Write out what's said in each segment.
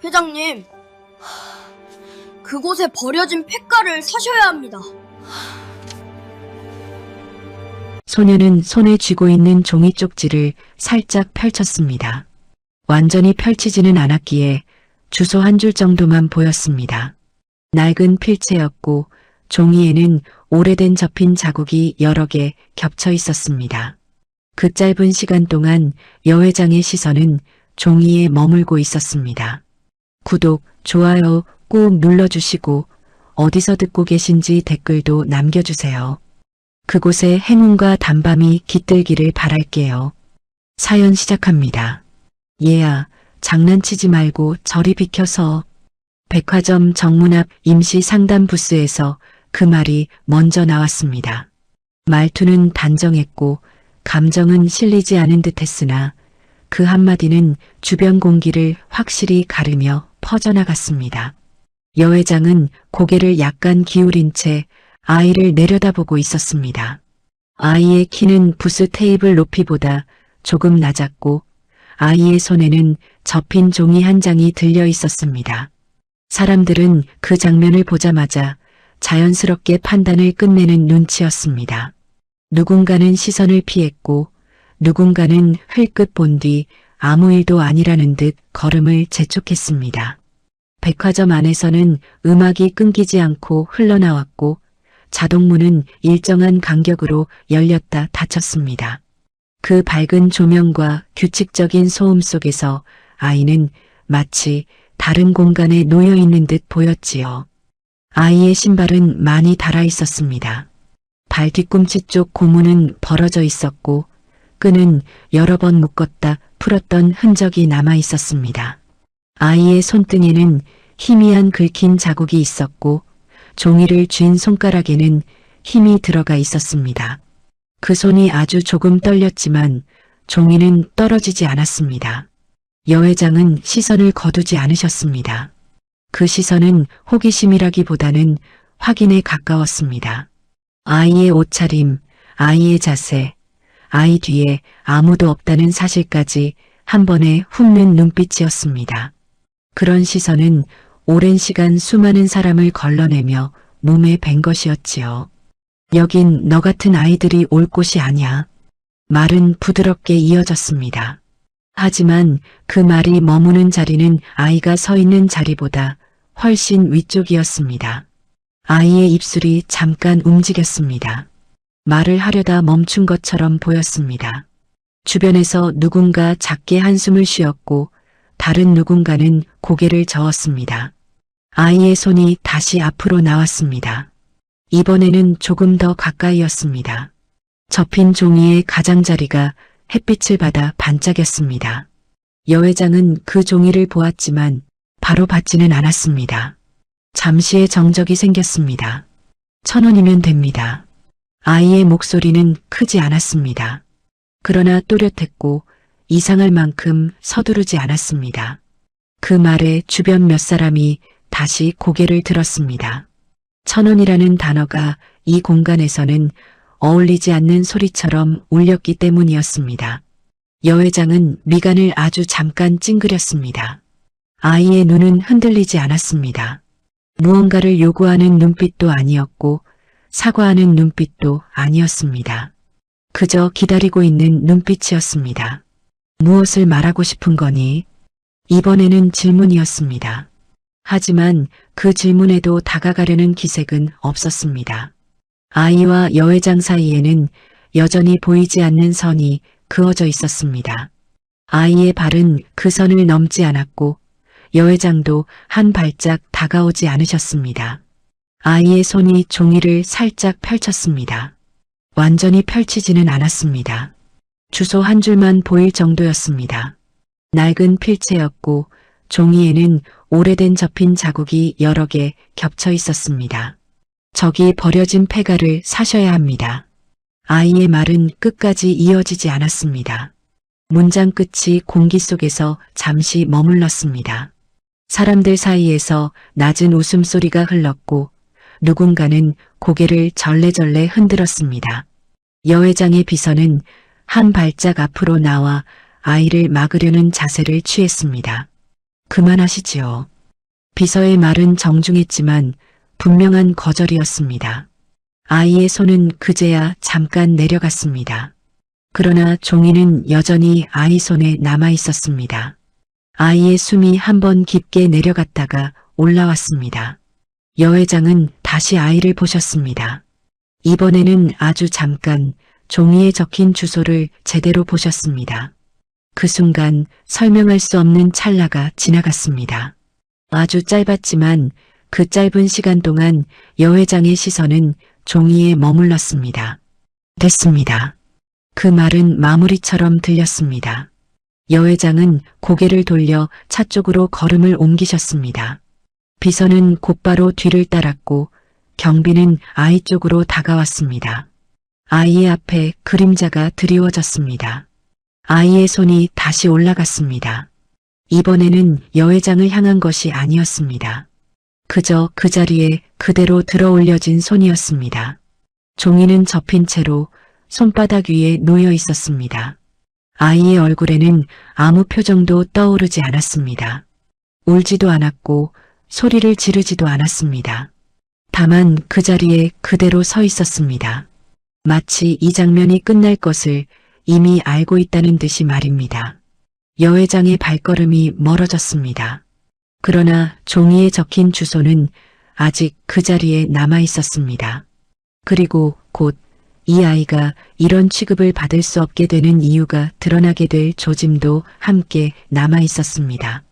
회장님, 그곳에 버려진 폐가를 사셔야 합니다. 소녀는 손에 쥐고 있는 종이 쪽지를 살짝 펼쳤습니다. 완전히 펼치지는 않았기에 주소 한 줄 정도만 보였습니다. 낡은 필체였고 종이에는 오래된 접힌 자국이 여러 개 겹쳐 있었습니다. 그 짧은 시간 동안 여 회장의 시선은 종이에 머물고 있었습니다. 구독, 좋아요 꾹 눌러주시고 어디서 듣고 계신지 댓글도 남겨주세요. 그곳에 행운과 단밤이 깃들기를 바랄게요. 사연 시작합니다. 얘야, 장난치지 말고 저리 비켜서. 백화점 정문 앞 임시 상담 부스에서 그 말이 먼저 나왔습니다. 말투는 단정했고 감정은 실리지 않은 듯했으나 그 한마디는 주변 공기를 확실히 가르며 퍼져나갔습니다. 여 회장은 고개를 약간 기울인 채 아이를 내려다보고 있었습니다. 아이의 키는 부스 테이블 높이보다 조금 낮았고 아이의 손에는 접힌 종이 한 장이 들려 있었습니다. 사람들은 그 장면을 보자마자 자연스럽게 판단을 끝내는 눈치였습니다. 누군가는 시선을 피했고 누군가는 흘끗 본 뒤 아무 일도 아니라는 듯 걸음을 재촉했습니다. 백화점 안에서는 음악이 끊기지 않고 흘러나왔고 자동문은 일정한 간격으로 열렸다 닫혔습니다. 그 밝은 조명과 규칙적인 소음 속에서 아이는 마치 다른 공간에 놓여 있는 듯 보였지요. 아이의 신발은 많이 닳아 있었습니다. 발 뒤꿈치 쪽 고무는 벌어져 있었고 끈은 여러 번 묶었다 풀었던 흔적이 남아 있었습니다. 아이의 손등에는 희미한 긁힌 자국이 있었고 종이를 쥔 손가락에는 힘이 들어가 있었습니다. 그 손이 아주 조금 떨렸지만 종이는 떨어지지 않았습니다. 여 회장은 시선을 거두지 않으셨습니다. 그 시선은 호기심이라기보다는 확인에 가까웠습니다. 아이의 옷차림, 아이의 자세, 아이 뒤에 아무도 없다는 사실까지 한 번에 훑는 눈빛이었습니다. 그런 시선은 오랜 시간 수많은 사람을 걸러내며 몸에 밴 것이었지요. 여긴 너 같은 아이들이 올 곳이 아니야. 말은 부드럽게 이어졌습니다. 하지만 그 말이 머무는 자리는 아이가 서 있는 자리보다 훨씬 위쪽이었습니다. 아이의 입술이 잠깐 움직였습니다. 말을 하려다 멈춘 것처럼 보였습니다. 주변에서 누군가 작게 한숨을 쉬었고 다른 누군가는 고개를 저었습니다. 아이의 손이 다시 앞으로 나왔습니다. 이번에는 조금 더 가까이였습니다. 접힌 종이의 가장자리가 햇빛을 받아 반짝였습니다. 여 회장은 그 종이를 보았지만 바로 받지는 않았습니다. 잠시의 정적이 생겼습니다. 1,000원이면 됩니다. 아이의 목소리는 크지 않았습니다. 그러나 또렷했고 이상할 만큼 서두르지 않았습니다. 그 말에 주변 몇 사람이 다시 고개를 들었습니다. 1,000원이라는 단어가 이 공간에서는 어울리지 않는 소리처럼 울렸기 때문이었습니다. 여 회장은 미간을 아주 잠깐 찡그렸습니다. 아이의 눈은 흔들리지 않았습니다. 무언가를 요구하는 눈빛도 아니었고 사과하는 눈빛도 아니었습니다. 그저 기다리고 있는 눈빛이었습니다. 무엇을 말하고 싶은 거니? 이번에는 질문이었습니다. 하지만 그 질문에도 다가가려는 기색은 없었습니다. 아이와 여 회장 사이에는 여전히 보이지 않는 선이 그어져 있었습니다. 아이의 발은 그 선을 넘지 않았고 여 회장도 한 발짝 다가오지 않으셨습니다. 아이의 손이 종이를 살짝 펼쳤습니다. 완전히 펼치지는 않았습니다. 주소 한 줄만 보일 정도였습니다. 낡은 필체였고 종이에는 오래된 접힌 자국이 여러 개 겹쳐 있었습니다. 저기 버려진 폐가를 사셔야 합니다. 아이의 말은 끝까지 이어지지 않았습니다. 문장 끝이 공기 속에서 잠시 머물렀습니다. 사람들 사이에서 낮은 웃음소리가 흘렀고 누군가는 고개를 절레절레 흔들었습니다. 여 회장의 비서는 한 발짝 앞으로 나와 아이를 막으려는 자세를 취했습니다. 그만하시지요. 비서의 말은 정중했지만 분명한 거절이었습니다. 아이의 손은 그제야 잠깐 내려갔습니다. 그러나 종이는 여전히 아이 손에 남아 있었습니다. 아이의 숨이 한번 깊게 내려갔다가 올라왔습니다. 여 회장은 다시 아이를 보셨습니다. 이번에는 아주 잠깐 종이에 적힌 주소를 제대로 보셨습니다. 그 순간 설명할 수 없는 찰나가 지나갔습니다. 아주 짧았지만 그 짧은 시간 동안 여 회장의 시선은 종이에 머물렀습니다. 됐습니다. 그 말은 마무리처럼 들렸습니다. 여 회장은 고개를 돌려 차 쪽으로 걸음을 옮기셨습니다. 비서는 곧바로 뒤를 따랐고 경비는 아이 쪽으로 다가왔습니다. 아이의 앞에 그림자가 드리워졌습니다. 아이의 손이 다시 올라갔습니다. 이번에는 여 회장을 향한 것이 아니었습니다. 그저 그 자리에 그대로 들어 올려진 손이었습니다. 종이는 접힌 채로 손바닥 위에 놓여 있었습니다. 아이의 얼굴에는 아무 표정도 떠오르지 않았습니다. 울지도 않았고 소리를 지르지도 않았습니다. 다만 그 자리에 그대로 서 있었습니다. 마치 이 장면이 끝날 것을 이미 알고 있다는 듯이 말입니다. 여 회장의 발걸음이 멀어졌습니다. 그러나 종이에 적힌 주소는 아직 그 자리에 남아 있었습니다. 그리고 곧 이 아이가 이런 취급을 받을 수 없게 되는 이유가 드러나게 될 조짐도 함께 남아 있었습니다.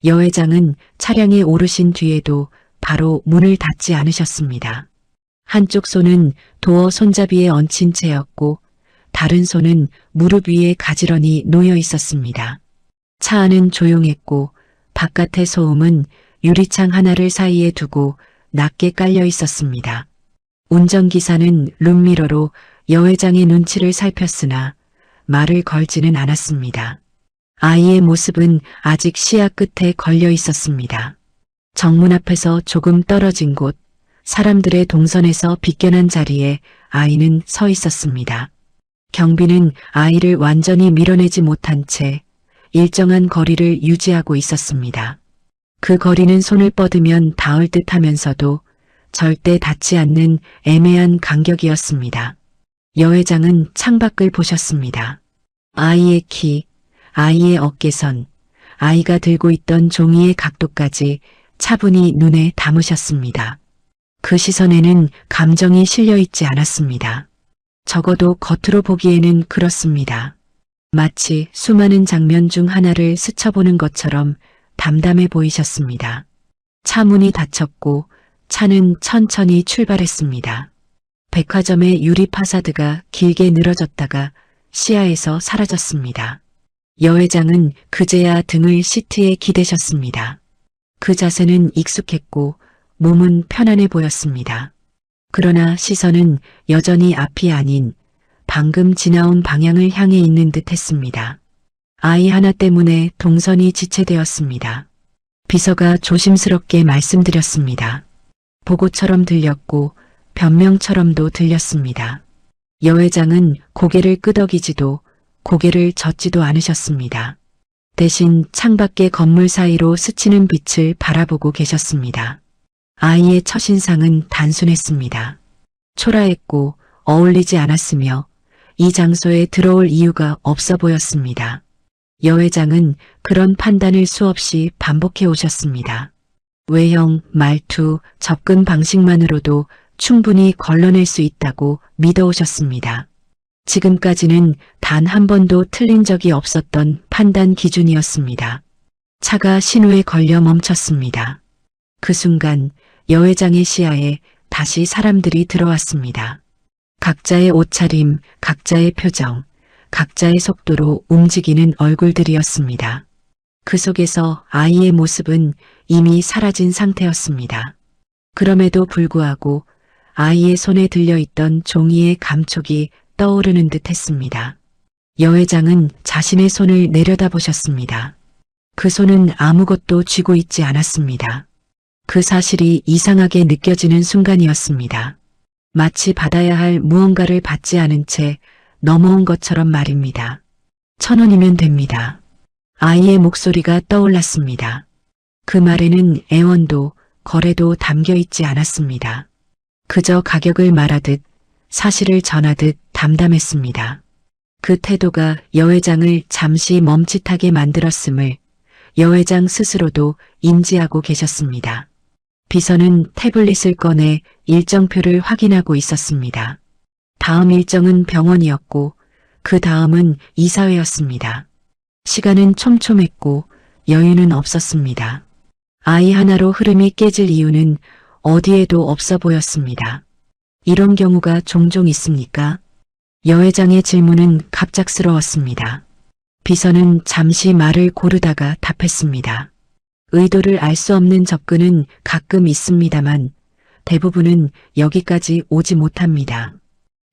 여 회장은 차량에 오르신 뒤에도 바로 문을 닫지 않으셨습니다. 한쪽 손은 도어 손잡이에 얹힌 채였고 다른 손은 무릎 위에 가지런히 놓여 있었습니다. 차 안은 조용했고 바깥의 소음은 유리창 하나를 사이에 두고 낮게 깔려 있었습니다. 운전기사는 룸미러로 여 회장의 눈치를 살폈으나 말을 걸지는 않았습니다. 아이의 모습은 아직 시야 끝에 걸려 있었습니다. 정문 앞에서 조금 떨어진 곳, 사람들의 동선에서 비껴난 자리에 아이는 서 있었습니다. 경비는 아이를 완전히 밀어내지 못한 채 일정한 거리를 유지하고 있었습니다. 그 거리는 손을 뻗으면 닿을 듯 하면서도 절대 닿지 않는 애매한 간격이었습니다. 여 회장은 창밖을 보셨습니다. 아이의 키, 아이의 어깨선, 아이가 들고 있던 종이의 각도까지 차분히 눈에 담으셨습니다. 그 시선에는 감정이 실려 있지 않았습니다. 적어도 겉으로 보기에는 그렇습니다. 마치 수많은 장면 중 하나를 스쳐보는 것처럼 담담해 보이셨습니다. 차 문이 닫혔고 차는 천천히 출발했습니다. 백화점의 유리 파사드가 길게 늘어졌다가 시야에서 사라졌습니다. 여 회장은 그제야 등을 시트에 기대셨습니다. 그 자세는 익숙했고 몸은 편안해 보였습니다. 그러나 시선은 여전히 앞이 아닌 방금 지나온 방향을 향해 있는 듯 했습니다. 아이 하나 때문에 동선이 지체되었습니다. 비서가 조심스럽게 말씀드렸습니다. 보고처럼 들렸고 변명처럼도 들렸습니다. 여 회장은 고개를 끄덕이지도 고개를 젓지도 않으셨습니다. 대신 창밖의 건물 사이로 스치는 빛을 바라보고 계셨습니다. 아이의 첫인상은 단순했습니다. 초라했고 어울리지 않았으며 이 장소에 들어올 이유가 없어 보였습니다. 여 회장은 그런 판단을 수없이 반복해 오셨습니다. 외형, 말투, 접근 방식만으로도 충분히 걸러낼 수 있다고 믿어오셨습니다. 지금까지는 단 한 번도 틀린 적이 없었던 판단 기준이었습니다. 차가 신호에 걸려 멈췄습니다. 그 순간 여 회장의 시야에 다시 사람들이 들어왔습니다. 각자의 옷차림, 각자의 표정, 각자의 속도로 움직이는 얼굴들이었습니다. 그 속에서 아이의 모습은 이미 사라진 상태였습니다. 그럼에도 불구하고 아이의 손에 들려있던 종이의 감촉이 떠오르는 듯 했습니다. 여 회장은 자신의 손을 내려다보셨습니다. 그 손은 아무것도 쥐고 있지 않았습니다. 그 사실이 이상하게 느껴지는 순간이었습니다. 마치 받아야 할 무언가를 받지 않은 채 넘어온 것처럼 말입니다. 1,000원이면 됩니다. 아이의 목소리가 떠올랐습니다. 그 말에는 애원도 거래도 담겨 있지 않았습니다. 그저 가격을 말하듯 사실을 전하듯 담담했습니다. 그 태도가 여 회장을 잠시 멈칫하게 만들었음을 여 회장 스스로도 인지하고 계셨습니다. 비서는 태블릿을 꺼내 일정표를 확인하고 있었습니다. 다음 일정은 병원이었고 그 다음은 이사회였습니다. 시간은 촘촘했고 여유는 없었습니다. 아이 하나로 흐름이 깨질 이유는 어디에도 없어 보였습니다. 이런 경우가 종종 있습니까? 여 회장의 질문은 갑작스러웠습니다. 비서는 잠시 말을 고르다가 답했습니다. 의도를 알 수 없는 접근은 가끔 있습니다만 대부분은 여기까지 오지 못합니다.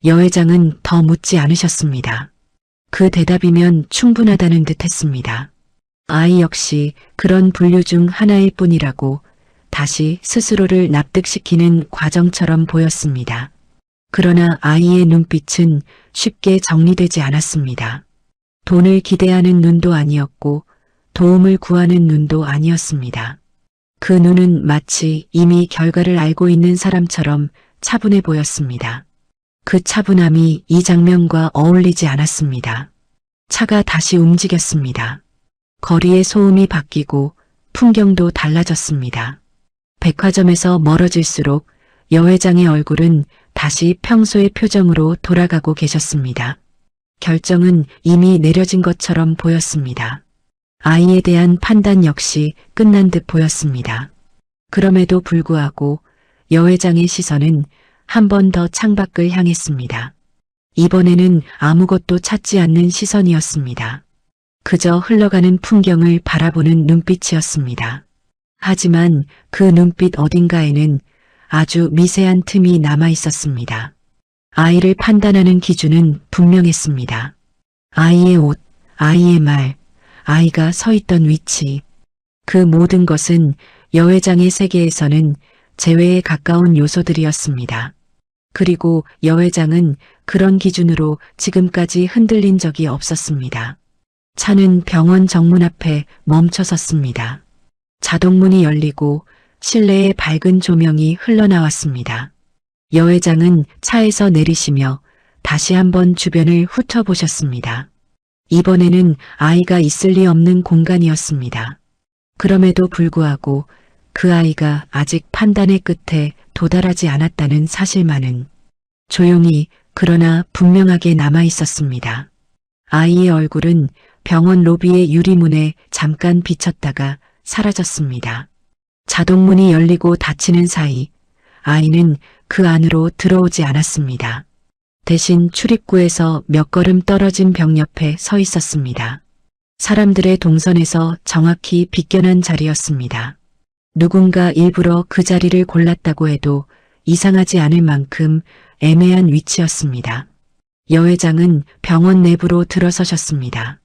여 회장은 더 묻지 않으셨습니다. 그 대답이면 충분하다는 듯 했습니다. 아이 역시 그런 분류 중 하나일 뿐이라고 다시 스스로를 납득시키는 과정처럼 보였습니다. 그러나 아이의 눈빛은 쉽게 정리되지 않았습니다. 돈을 기대하는 눈도 아니었고 도움을 구하는 눈도 아니었습니다. 그 눈은 마치 이미 결과를 알고 있는 사람처럼 차분해 보였습니다. 그 차분함이 이 장면과 어울리지 않았습니다. 차가 다시 움직였습니다. 거리의 소음이 바뀌고 풍경도 달라졌습니다. 백화점에서 멀어질수록 여 회장의 얼굴은 다시 평소의 표정으로 돌아가고 계셨습니다. 결정은 이미 내려진 것처럼 보였습니다. 아이에 대한 판단 역시 끝난 듯 보였습니다. 그럼에도 불구하고 여 회장의 시선은 한 번 더 창밖을 향했습니다. 이번에는 아무것도 찾지 않는 시선이었습니다. 그저 흘러가는 풍경을 바라보는 눈빛이었습니다. 하지만 그 눈빛 어딘가에는 아주 미세한 틈이 남아 있었습니다. 아이를 판단하는 기준은 분명했습니다. 아이의 옷, 아이의 말, 아이가 서 있던 위치. 그 모든 것은 여 회장의 세계에서는 재회에 가까운 요소들이었습니다. 그리고 여 회장은 그런 기준으로 지금까지 흔들린 적이 없었습니다. 차는 병원 정문 앞에 멈춰 섰습니다. 자동문이 열리고 실내에 밝은 조명이 흘러나왔습니다. 여 회장은 차에서 내리시며 다시 한번 주변을 훑어보셨습니다. 이번에는 아이가 있을 리 없는 공간이었습니다. 그럼에도 불구하고 그 아이가 아직 판단의 끝에 도달하지 않았다는 사실만은 조용히 그러나 분명하게 남아 있었습니다. 아이의 얼굴은 병원 로비의 유리문에 잠깐 비쳤다가 사라졌습니다. 자동문이 열리고 닫히는 사이 아이는 그 안으로 들어오지 않았습니다. 대신 출입구에서 몇 걸음 떨어진 벽 옆에 서 있었습니다. 사람들의 동선에서 정확히 비껴난 자리였습니다. 누군가 일부러 그 자리를 골랐다고 해도 이상하지 않을 만큼 애매한 위치였습니다. 여 회장은 병원 내부로 들어서셨습니다.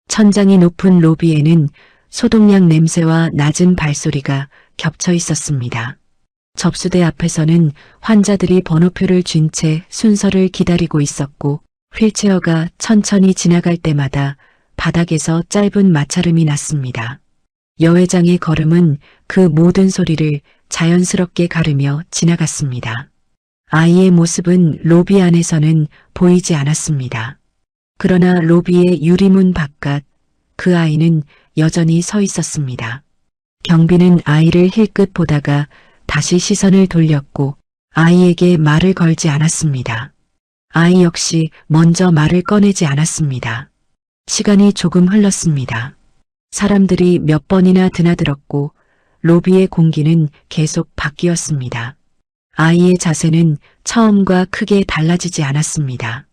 천장이 높은 로비에는 소독약 냄새와 낮은 발소리가 겹쳐 있었습니다. 접수대 앞에서는 환자들이 번호표를 쥔 채 순서를 기다리고 있었고 휠체어가 천천히 지나갈 때마다 바닥에서 짧은 마찰음이 났습니다. 여 회장의 걸음은 그 모든 소리를 자연스럽게 가르며 지나갔습니다. 아이의 모습은 로비 안에서는 보이지 않았습니다. 그러나 로비의 유리문 바깥 그 아이는 여전히 서 있었습니다. 경비는 아이를 힐끗 보다가 다시 시선을 돌렸고 아이에게 말을 걸지 않았습니다. 아이 역시 먼저 말을 꺼내지 않았습니다. 시간이 조금 흘렀습니다. 사람들이 몇 번이나 드나들었고 로비의 공기는 계속 바뀌었습니다. 아이의 자세는 처음과 크게 달라지지 않았습니다.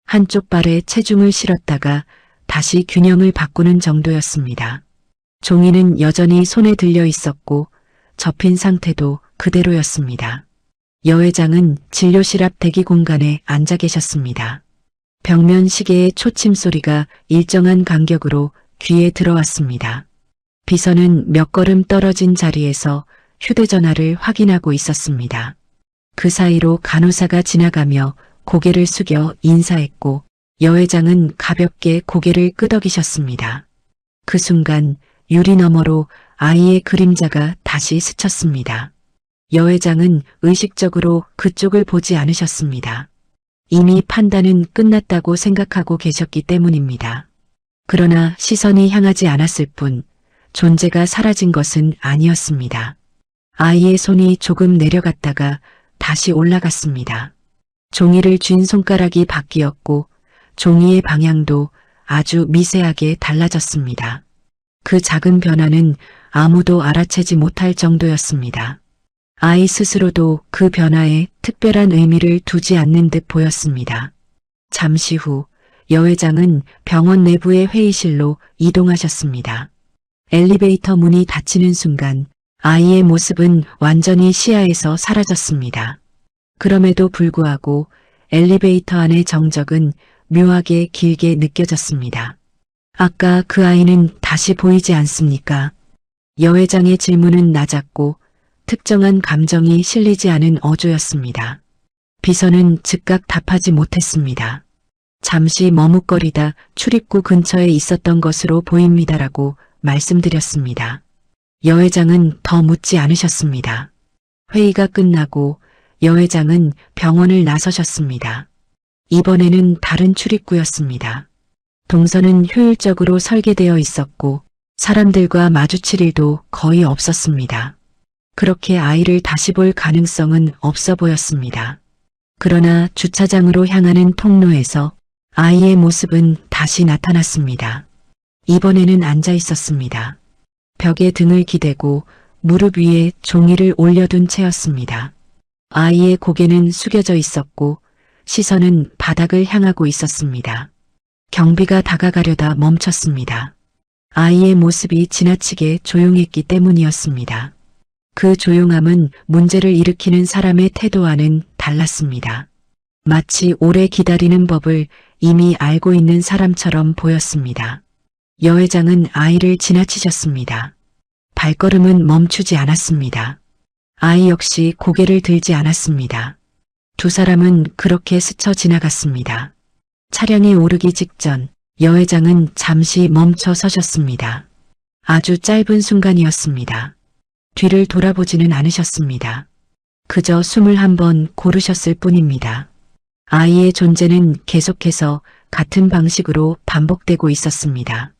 한쪽 발에 체중을 실었다가 다시 균형을 바꾸는 정도였습니다. 종이는 여전히 손에 들려 있었고 접힌 상태도 그대로였습니다. 여 회장은 진료실 앞 대기 공간에 앉아 계셨습니다. 벽면 시계의 초침 소리가 일정한 간격으로 귀에 들어왔습니다. 비서는 몇 걸음 떨어진 자리에서 휴대전화를 확인하고 있었습니다. 그 사이로 간호사가 지나가며 고개를 숙여 인사했고 여 회장은 가볍게 고개를 끄덕이셨습니다. 그 순간 유리 너머로 아이의 그림자가 다시 스쳤습니다. 여회장은 의식적으로 그쪽을 보지 않으셨습니다. 이미 판단은 끝났다고 생각하고 계셨기 때문입니다. 그러나 시선이 향하지 않았을 뿐 존재가 사라진 것은 아니었습니다. 아이의 손이 조금 내려갔다가 다시 올라갔습니다. 종이를 쥔 손가락이 바뀌었고 종이의 방향도 아주 미세하게 달라졌습니다. 그 작은 변화는 아무도 알아채지 못할 정도였습니다. 아이 스스로도 그 변화에 특별한 의미를 두지 않는 듯 보였습니다. 잠시 후 여회장은 병원 내부의 회의실로 이동하셨습니다. 엘리베이터 문이 닫히는 순간 아이의 모습은 완전히 시야에서 사라졌습니다. 그럼에도 불구하고 엘리베이터 안의 정적은 묘하게 길게 느껴졌습니다. 아까 그 아이는 다시 보이지 않습니까? 여회장의 질문은 낮았고 특정한 감정이 실리지 않은 어조였습니다. 비서는 즉각 답하지 못했습니다. 잠시 머뭇거리다 출입구 근처에 있었던 것으로 보입니다라고 말씀드렸습니다. 여회장은 더 묻지 않으셨습니다. 회의가 끝나고 여회장은 병원을 나서셨습니다. 이번에는 다른 출입구였습니다. 동선은 효율적으로 설계되어 있었고 사람들과 마주칠 일도 거의 없었습니다. 그렇게 아이를 다시 볼 가능성은 없어 보였습니다. 그러나 주차장으로 향하는 통로에서 아이의 모습은 다시 나타났습니다. 이번에는 앉아 있었습니다. 벽에 등을 기대고 무릎 위에 종이를 올려둔 채였습니다. 아이의 고개는 숙여져 있었고 시선은 바닥을 향하고 있었습니다. 경비가 다가가려다 멈췄습니다. 아이의 모습이 지나치게 조용했기 때문이었습니다. 그 조용함은 문제를 일으키는 사람의 태도와는 달랐습니다. 마치 오래 기다리는 법을 이미 알고 있는 사람처럼 보였습니다. 여회장은 아이를 지나치셨습니다. 발걸음은 멈추지 않았습니다. 아이 역시 고개를 들지 않았습니다. 두 사람은 그렇게 스쳐 지나갔습니다. 차량에 오르기 직전 여회장은 잠시 멈춰 서셨습니다. 아주 짧은 순간이었습니다. 뒤를 돌아보지는 않으셨습니다. 그저 숨을 한번 고르셨을 뿐입니다. 아이의 존재는 계속해서 같은 방식으로 반복되고 있었습니다.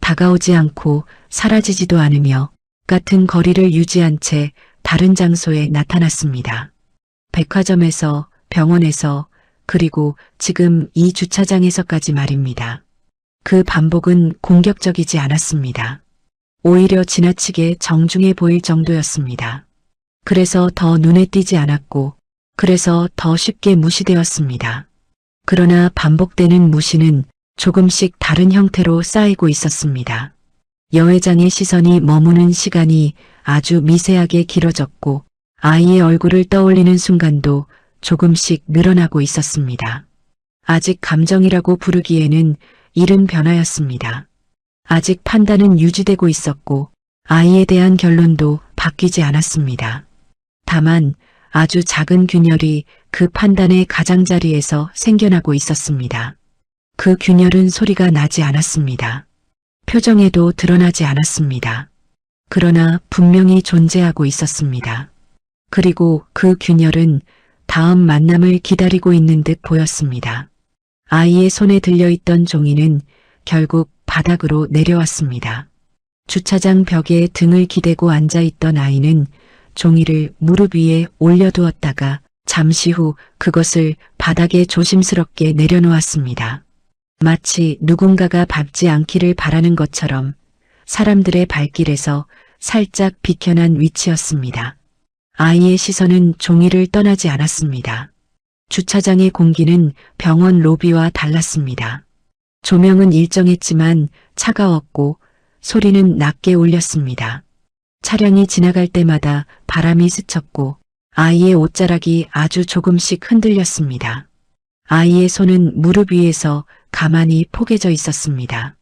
다가오지 않고 사라지지도 않으며 같은 거리를 유지한 채 다른 장소에 나타났습니다. 백화점에서, 병원에서, 그리고 지금 이 주차장에서까지 말입니다. 그 반복은 공격적이지 않았습니다. 오히려 지나치게 정중해 보일 정도였습니다. 그래서 더 눈에 띄지 않았고, 그래서 더 쉽게 무시되었습니다. 그러나 반복되는 무시는 조금씩 다른 형태로 쌓이고 있었습니다. 여회장의 시선이 머무는 시간이 아주 미세하게 길어졌고 아이의 얼굴을 떠올리는 순간도 조금씩 늘어나고 있었습니다. 아직 감정이라고 부르기에는 이른 변화였습니다. 아직 판단은 유지되고 있었고 아이에 대한 결론도 바뀌지 않았습니다. 다만 아주 작은 균열이 그 판단의 가장자리에서 생겨나고 있었습니다. 그 균열은 소리가 나지 않았습니다. 표정에도 드러나지 않았습니다. 그러나 분명히 존재하고 있었습니다. 그리고 그 균열은 다음 만남을 기다리고 있는 듯 보였습니다. 아이의 손에 들려있던 종이는 결국 바닥으로 내려왔습니다. 주차장 벽에 등을 기대고 앉아있던 아이는 종이를 무릎 위에 올려두었다가 잠시 후 그것을 바닥에 조심스럽게 내려놓았습니다. 마치 누군가가 밟지 않기를 바라는 것처럼 사람들의 발길에서 살짝 비켜난 위치였습니다. 아이의 시선은 종이를 떠나지 않았습니다. 주차장의 공기는 병원 로비와 달랐습니다. 조명은 일정했지만 차가웠고 소리는 낮게 울렸습니다. 차량이 지나갈 때마다 바람이 스쳤고 아이의 옷자락이 아주 조금씩 흔들렸습니다. 아이의 손은 무릎 위에서 가만히 포개져 있었습니다.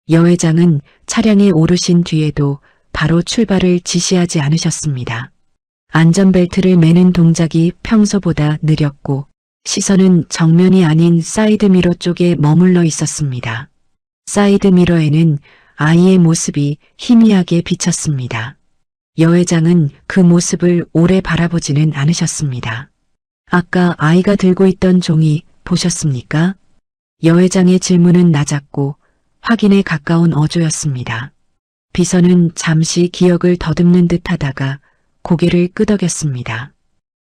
여회장은 차량에 오르신 뒤에도 바로 출발을 지시하지 않으셨습니다. 안전벨트를 매는 동작이 평소보다 느렸고 시선은 정면이 아닌 사이드미러 쪽에 머물러 있었습니다. 사이드미러에는 아이의 모습이 희미하게 비쳤습니다. 여 회장은 그 모습을 오래 바라보지는 않으셨습니다. 아까 아이가 들고 있던 종이 보셨습니까? 여 회장의 질문은 낮았고 확인에 가까운 어조였습니다. 비서는 잠시 기억을 더듬는 듯 하다가 고개를 끄덕였습니다.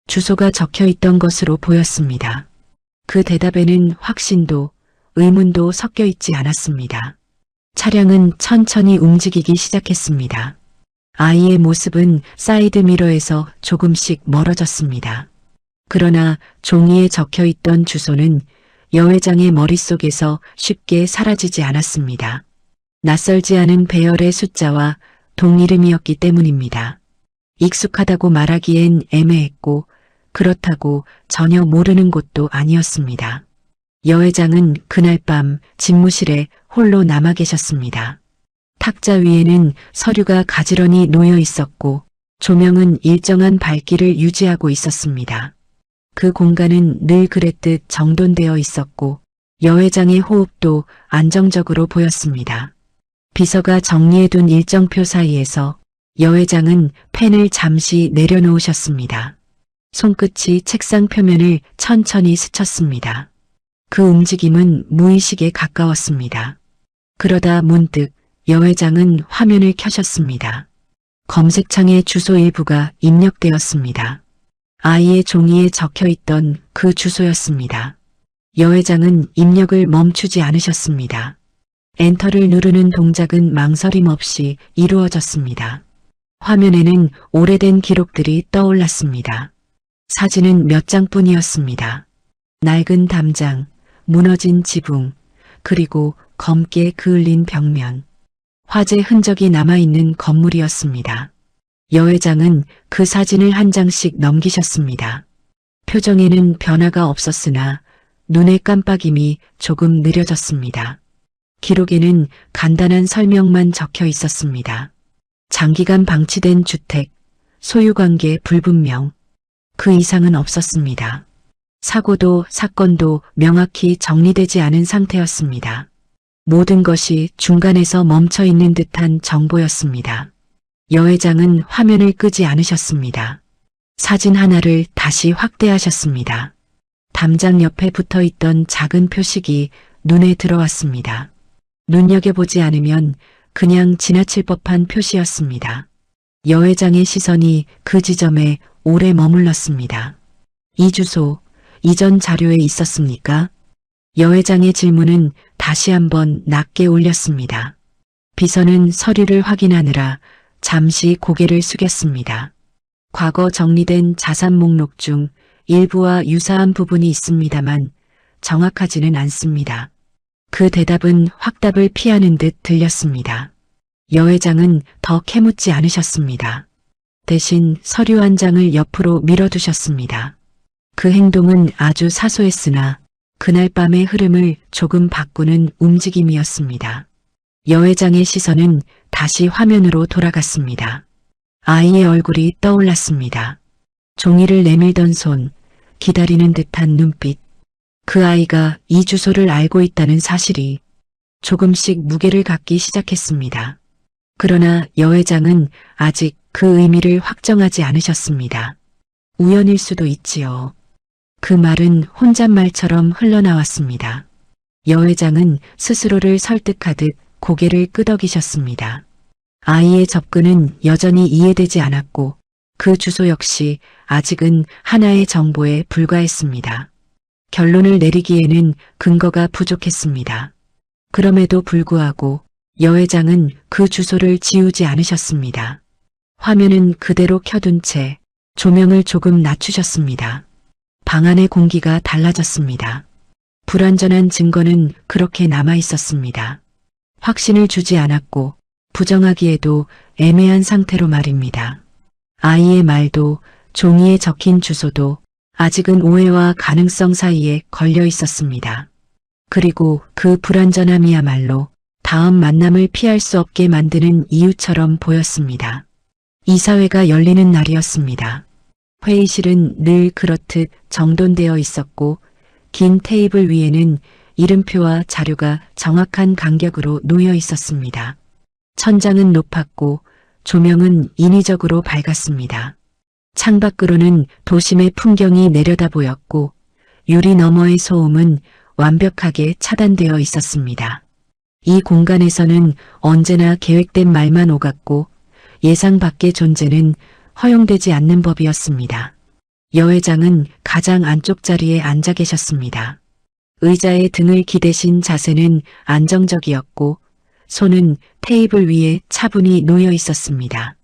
주소가 적혀 있던 것으로 보였습니다. 그 대답에는 확신도 의문도 섞여 있지 않았습니다. 차량은 천천히 움직이기 시작했습니다. 아이의 모습은 사이드미러에서 조금씩 멀어졌습니다. 그러나 종이에 적혀 있던 주소는 여 회장의 머릿속에서 쉽게 사라지지 않았습니다. 낯설지 않은 배열의 숫자와 동이름이었기 때문입니다. 익숙하다고 말하기엔 애매했고 그렇다고 전혀 모르는 곳도 아니었습니다. 여 회장은 그날 밤 집무실에 홀로 남아 계셨습니다. 탁자 위에는 서류가 가지런히 놓여 있었고 조명은 일정한 밝기를 유지하고 있었습니다. 그 공간은 늘 그랬듯 정돈되어 있었고 여 회장의 호흡도 안정적으로 보였습니다. 비서가 정리해둔 일정표 사이에서 여 회장은 펜을 잠시 내려놓으셨습니다. 손끝이 책상 표면을 천천히 스쳤습니다. 그 움직임은 무의식에 가까웠습니다. 그러다 문득 여 회장은 화면을 켜셨습니다. 검색창에 주소 일부가 입력되었습니다. 아이의 종이에 적혀 있던 그 주소였습니다. 여 회장은 입력을 멈추지 않으셨습니다. 엔터를 누르는 동작은 망설임 없이 이루어졌습니다. 화면에는 오래된 기록들이 떠올랐습니다. 사진은 몇 장뿐이었습니다. 낡은 담장, 무너진 지붕, 그리고 검게 그을린 벽면. 화재 흔적이 남아있는 건물이었습니다. 여 회장은 그 사진을 한 장씩 넘기셨습니다. 표정에는 변화가 없었으나 눈의 깜빡임이 조금 느려졌습니다. 기록에는 간단한 설명만 적혀 있었습니다. 장기간 방치된 주택, 소유관계 불분명. 그 이상은 없었습니다. 사고도 사건도 명확히 정리되지 않은 상태였습니다. 모든 것이 중간에서 멈춰 있는 듯한 정보였습니다. 여 회장은 화면을 끄지 않으셨습니다. 사진 하나를 다시 확대하셨습니다. 담장 옆에 붙어 있던 작은 표식이 눈에 들어왔습니다. 눈여겨보지 않으면 그냥 지나칠 법한 표시였습니다. 여 회장의 시선이 그 지점에 오래 머물렀습니다. 이 주소, 이전 자료에 있었습니까? 여 회장의 질문은 다시 한번 낮게 울렸습니다. 비서는 서류를 확인하느라 잠시 고개를 숙였습니다. 과거 정리된 자산 목록 중 일부와 유사한 부분이 있습니다만 정확하지는 않습니다. 그 대답은 확답을 피하는 듯 들렸습니다. 여 회장은 더 캐묻지 않으셨습니다. 대신 서류 한 장을 옆으로 밀어두셨습니다. 그 행동은 아주 사소했으나 그날 밤의 흐름을 조금 바꾸는 움직임이었습니다. 여 회장의 시선은 다시 화면으로 돌아갔습니다. 아이의 얼굴이 떠올랐습니다. 종이를 내밀던 손, 기다리는 듯한 눈빛. 그 아이가 이 주소를 알고 있다는 사실이 조금씩 무게를 갖기 시작했습니다. 그러나 여 회장은 아직 그 의미를 확정하지 않으셨습니다. 우연일 수도 있지요. 그 말은 혼잣말처럼 흘러나왔습니다. 여 회장은 스스로를 설득하듯 고개를 끄덕이셨습니다. 아이의 접근은 여전히 이해되지 않았고 그 주소 역시 아직은 하나의 정보에 불과했습니다. 결론을 내리기에는 근거가 부족했습니다. 그럼에도 불구하고 여 회장은 그 주소를 지우지 않으셨습니다. 화면은 그대로 켜둔 채 조명을 조금 낮추셨습니다. 방 안의 공기가 달라졌습니다. 불완전한 증거는 그렇게 남아 있었습니다. 확신을 주지 않았고 부정하기에도 애매한 상태로 말입니다. 아이의 말도 종이에 적힌 주소도 아직은 오해와 가능성 사이에 걸려 있었습니다. 그리고 그 불완전함이야말로 다음 만남을 피할 수 없게 만드는 이유처럼 보였습니다. 이사회가 열리는 날이었습니다. 회의실은 늘 그렇듯 정돈되어 있었고 긴 테이블 위에는 이름표와 자료가 정확한 간격으로 놓여 있었습니다. 천장은 높았고 조명은 인위적으로 밝았습니다. 창밖으로는 도심의 풍경이 내려다 보였고 유리 너머의 소음은 완벽하게 차단되어 있었습니다. 이 공간에서는 언제나 계획된 말만 오갔고 예상 밖의 존재는 허용되지 않는 법이었습니다. 여회장은 가장 안쪽 자리에 앉아 계셨습니다. 의자에 등을 기대신 자세는 안정적이었고 손은 테이블 위에 차분히 놓여 있었습니다.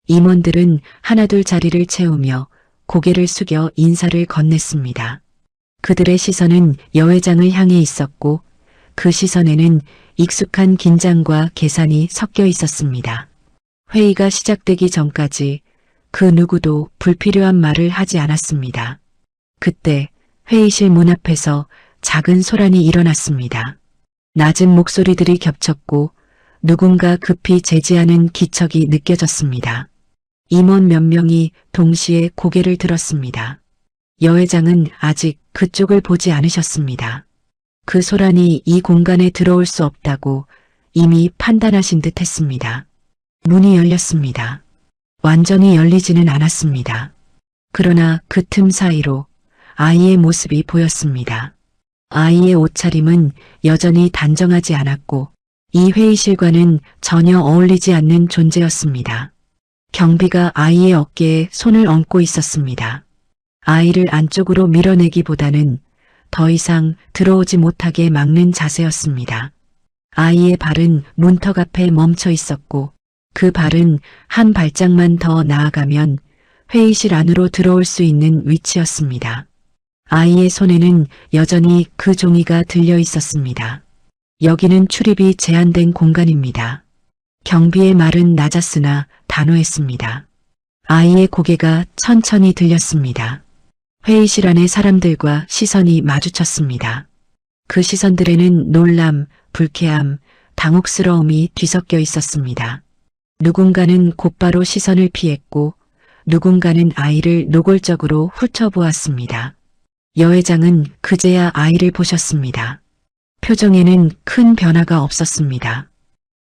임원들은 하나둘 자리를 채우며 고개를 숙여 인사를 건넸습니다. 그들의 시선은 여회장을 향해 있었고 그 시선에는 익숙한 긴장과 계산이 섞여 있었습니다. 회의가 시작되기 전까지 그 누구도 불필요한 말을 하지 않았습니다. 그때 회의실 문 앞에서 작은 소란이 일어났습니다. 낮은 목소리들이 겹쳤고 누군가 급히 제지하는 기척이 느껴졌습니다. 임원 몇 명이 동시에 고개를 들었습니다. 여회장은 아직 그쪽을 보지 않으셨습니다. 그 소란이 이 공간에 들어올 수 없다고 이미 판단하신 듯 했습니다. 문이 열렸습니다. 완전히 열리지는 않았습니다. 그러나 그 틈 사이로 아이의 모습이 보였습니다. 아이의 옷차림은 여전히 단정하지 않았고 이 회의실과는 전혀 어울리지 않는 존재였습니다. 경비가 아이의 어깨에 손을 얹고 있었습니다. 아이를 안쪽으로 밀어내기보다는 더 이상 들어오지 못하게 막는 자세였습니다. 아이의 발은 문턱 앞에 멈춰 있었고 그 발은 한 발짝만 더 나아가면 회의실 안으로 들어올 수 있는 위치였습니다. 아이의 손에는 여전히 그 종이가 들려 있었습니다. 여기는 출입이 제한된 공간입니다. 경비의 말은 낮았으나 단호했습니다. 아이의 고개가 천천히 들렸습니다. 회의실 안의 사람들과 시선이 마주쳤습니다. 그 시선들에는 놀람, 불쾌함, 당혹스러움이 뒤섞여 있었습니다. 누군가는 곧바로 시선을 피했고 누군가는 아이를 노골적으로 훑어보았습니다. 여회장은 그제야 아이를 보셨습니다. 표정에는 큰 변화가 없었습니다.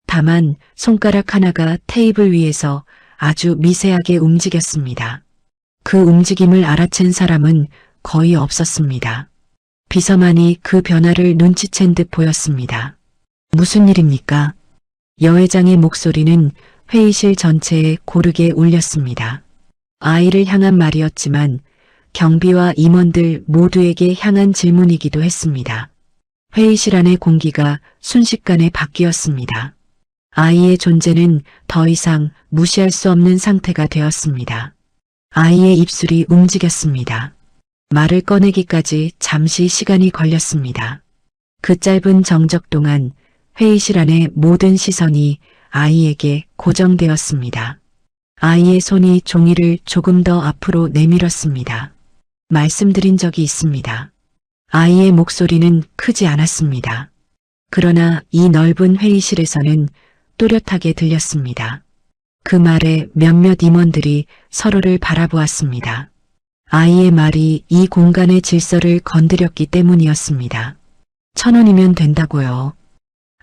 다만 손가락 하나가 테이블 위에서 아주 미세하게 움직였습니다. 그 움직임을 알아챈 사람은 거의 없었습니다. 비서만이 그 변화를 눈치챈 듯 보였습니다. 무슨 일입니까? 여회장의 목소리는 회의실 전체에 고르게 울렸습니다. 아이를 향한 말이었지만 경비와 임원들 모두에게 향한 질문이기도 했습니다. 회의실 안의 공기가 순식간에 바뀌었습니다. 아이의 존재는 더 이상 무시할 수 없는 상태가 되었습니다. 아이의 입술이 움직였습니다. 말을 꺼내기까지 잠시 시간이 걸렸습니다. 그 짧은 정적 동안 회의실 안의 모든 시선이 아이에게 고정되었습니다. 아이의 손이 종이를 조금 더 앞으로 내밀었습니다. 말씀드린 적이 있습니다. 아이의 목소리는 크지 않았습니다. 그러나 이 넓은 회의실에서는 또렷하게 들렸습니다. 그 말에 몇몇 임원들이 서로를 바라보았습니다. 아이의 말이 이 공간의 질서를 건드렸기 때문이었습니다. 1,000원이면 된다고요.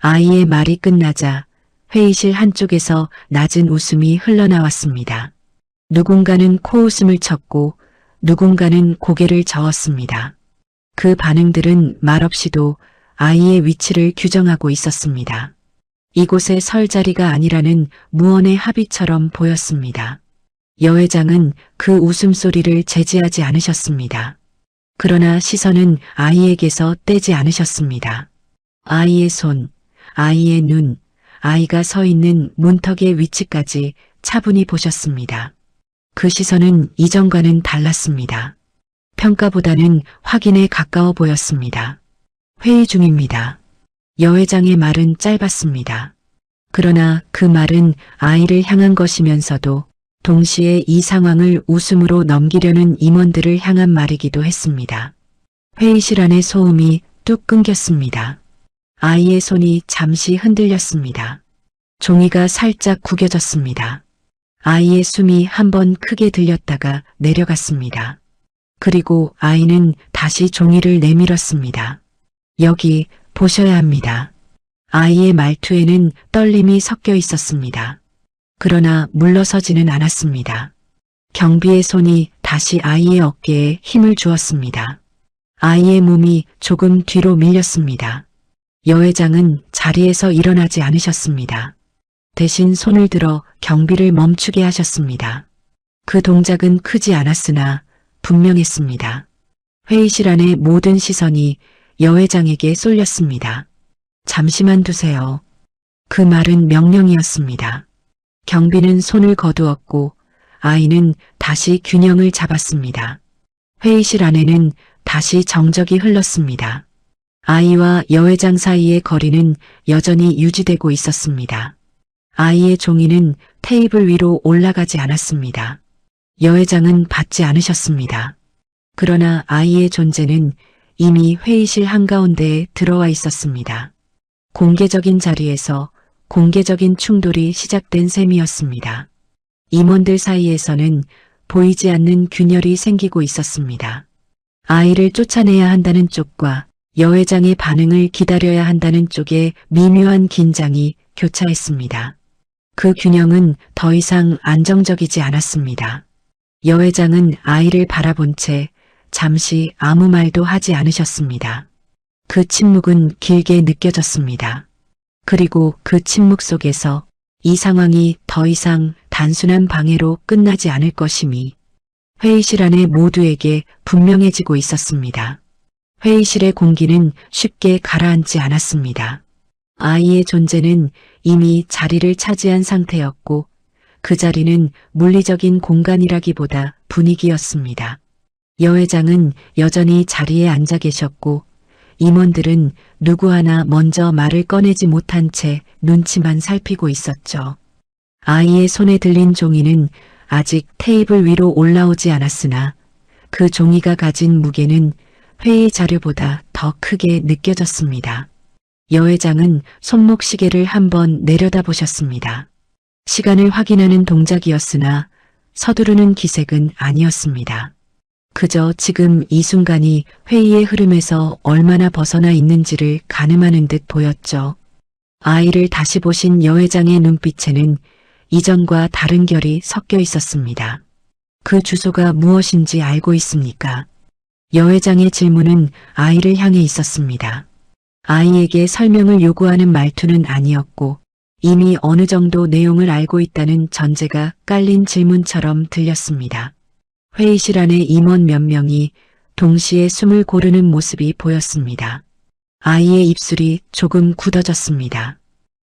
아이의 말이 끝나자 회의실 한쪽에서 낮은 웃음이 흘러나왔습니다. 누군가는 코웃음을 쳤고 누군가는 고개를 저었습니다. 그 반응들은 말없이도 아이의 위치를 규정하고 있었습니다. 이곳에 설 자리가 아니라는 무언의 합의처럼 보였습니다. 여회장은 그 웃음소리를 제지하지 않으셨습니다. 그러나 시선은 아이에게서 떼지 않으셨습니다. 아이의 손, 아이의 눈, 아이가 서 있는 문턱의 위치까지 차분히 보셨습니다. 그 시선은 이전과는 달랐습니다. 평가보다는 확인에 가까워 보였습니다. 회의 중입니다. 여회장의 말은 짧았습니다. 그러나 그 말은 아이를 향한 것이면서도 동시에 이 상황을 웃음으로 넘기려는 임원들을 향한 말이기도 했습니다. 회의실 안의 소음이 뚝 끊겼습니다. 아이의 손이 잠시 흔들렸습니다. 종이가 살짝 구겨졌습니다. 아이의 숨이 한번 크게 들렸다가 내려갔습니다. 그리고 아이는 다시 종이를 내밀었습니다. 여기 보셔야 합니다. 아이의 말투에는 떨림이 섞여 있었습니다. 그러나 물러서지는 않았습니다. 경비의 손이 다시 아이의 어깨에 힘을 주었습니다. 아이의 몸이 조금 뒤로 밀렸습니다. 여회장은 자리에서 일어나지 않으셨습니다. 대신 손을 들어 경비를 멈추게 하셨습니다. 그 동작은 크지 않았으나 분명했습니다. 회의실 안의 모든 시선이 여회장에게 쏠렸습니다. 잠시만 두세요. 그 말은 명령이었습니다. 경비는 손을 거두었고 아이는 다시 균형을 잡았습니다. 회의실 안에는 다시 정적이 흘렀습니다. 아이와 여회장 사이의 거리는 여전히 유지되고 있었습니다. 아이의 종이는 테이블 위로 올라가지 않았습니다. 여회장은 받지 않으셨습니다. 그러나 아이의 존재는 이미 회의실 한가운데에 들어와 있었습니다. 공개적인 자리에서 공개적인 충돌이 시작된 셈이었습니다. 임원들 사이에서는 보이지 않는 균열이 생기고 있었습니다. 아이를 쫓아내야 한다는 쪽과 여회장의 반응을 기다려야 한다는 쪽에 미묘한 긴장이 교차했습니다. 그 균형은 더 이상 안정적이지 않았습니다. 여회장은 아이를 바라본 채 잠시 아무 말도 하지 않으셨습니다. 그 침묵은 길게 느껴졌습니다. 그리고 그 침묵 속에서 이 상황이 더 이상 단순한 방해로 끝나지 않을 것임이 회의실 안의 모두에게 분명해지고 있었습니다. 회의실의 공기는 쉽게 가라앉지 않았습니다. 아이의 존재는 이미 자리를 차지한 상태였고 그 자리는 물리적인 공간이라기보다 분위기였습니다. 여회장은 여전히 자리에 앉아 계셨고 임원들은 누구 하나 먼저 말을 꺼내지 못한 채 눈치만 살피고 있었죠. 아이의 손에 들린 종이는 아직 테이블 위로 올라오지 않았으나 그 종이가 가진 무게는 회의 자료보다 더 크게 느껴졌습니다. 여회장은 손목시계를 한번 내려다보셨습니다. 시간을 확인하는 동작이었으나 서두르는 기색은 아니었습니다. 그저 지금 이 순간이 회의의 흐름에서 얼마나 벗어나 있는지를 가늠하는 듯 보였죠. 아이를 다시 보신 여회장의 눈빛에는 이전과 다른 결이 섞여 있었습니다. 그 주소가 무엇인지 알고 있습니까? 여회장의 질문은 아이를 향해 있었습니다. 아이에게 설명을 요구하는 말투는 아니었고 이미 어느 정도 내용을 알고 있다는 전제가 깔린 질문처럼 들렸습니다. 회의실 안의 임원 몇 명이 동시에 숨을 고르는 모습이 보였습니다. 아이의 입술이 조금 굳어졌습니다.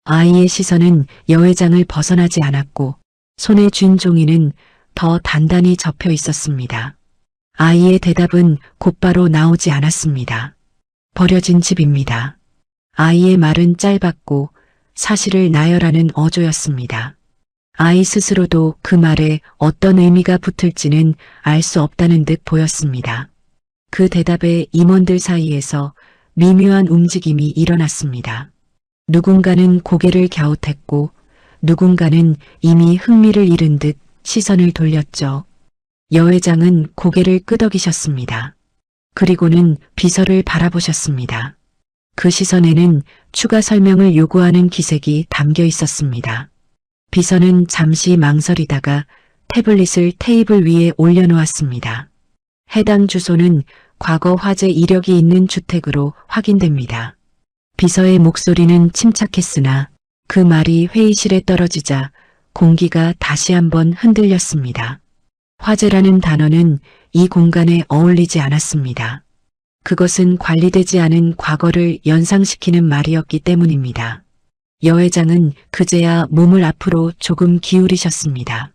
아이의 시선은 여회장을 벗어나지 않았고 손에 쥔 종이는 더 단단히 접혀 있었습니다. 아이의 대답은 곧바로 나오지 않았습니다. 버려진 집입니다. 아이의 말은 짧았고 사실을 나열하는 어조였습니다. 아이 스스로도 그 말에 어떤 의미가 붙을지는 알 수 없다는 듯 보였습니다. 그 대답에 임원들 사이에서 미묘한 움직임이 일어났습니다. 누군가는 고개를 갸웃했고 누군가는 이미 흥미를 잃은 듯 시선을 돌렸죠. 여회장은 고개를 끄덕이셨습니다. 그리고는 비서를 바라보셨습니다. 그 시선에는 추가 설명을 요구하는 기색이 담겨 있었습니다. 비서는 잠시 망설이다가 태블릿을 테이블 위에 올려놓았습니다. 해당 주소는 과거 화재 이력이 있는 주택으로 확인됩니다. 비서의 목소리는 침착했으나 그 말이 회의실에 떨어지자 공기가 다시 한번 흔들렸습니다. 화재라는 단어는 이 공간에 어울리지 않았습니다. 그것은 관리되지 않은 과거를 연상시키는 말이었기 때문입니다. 여회장은 그제야 몸을 앞으로 조금 기울이셨습니다.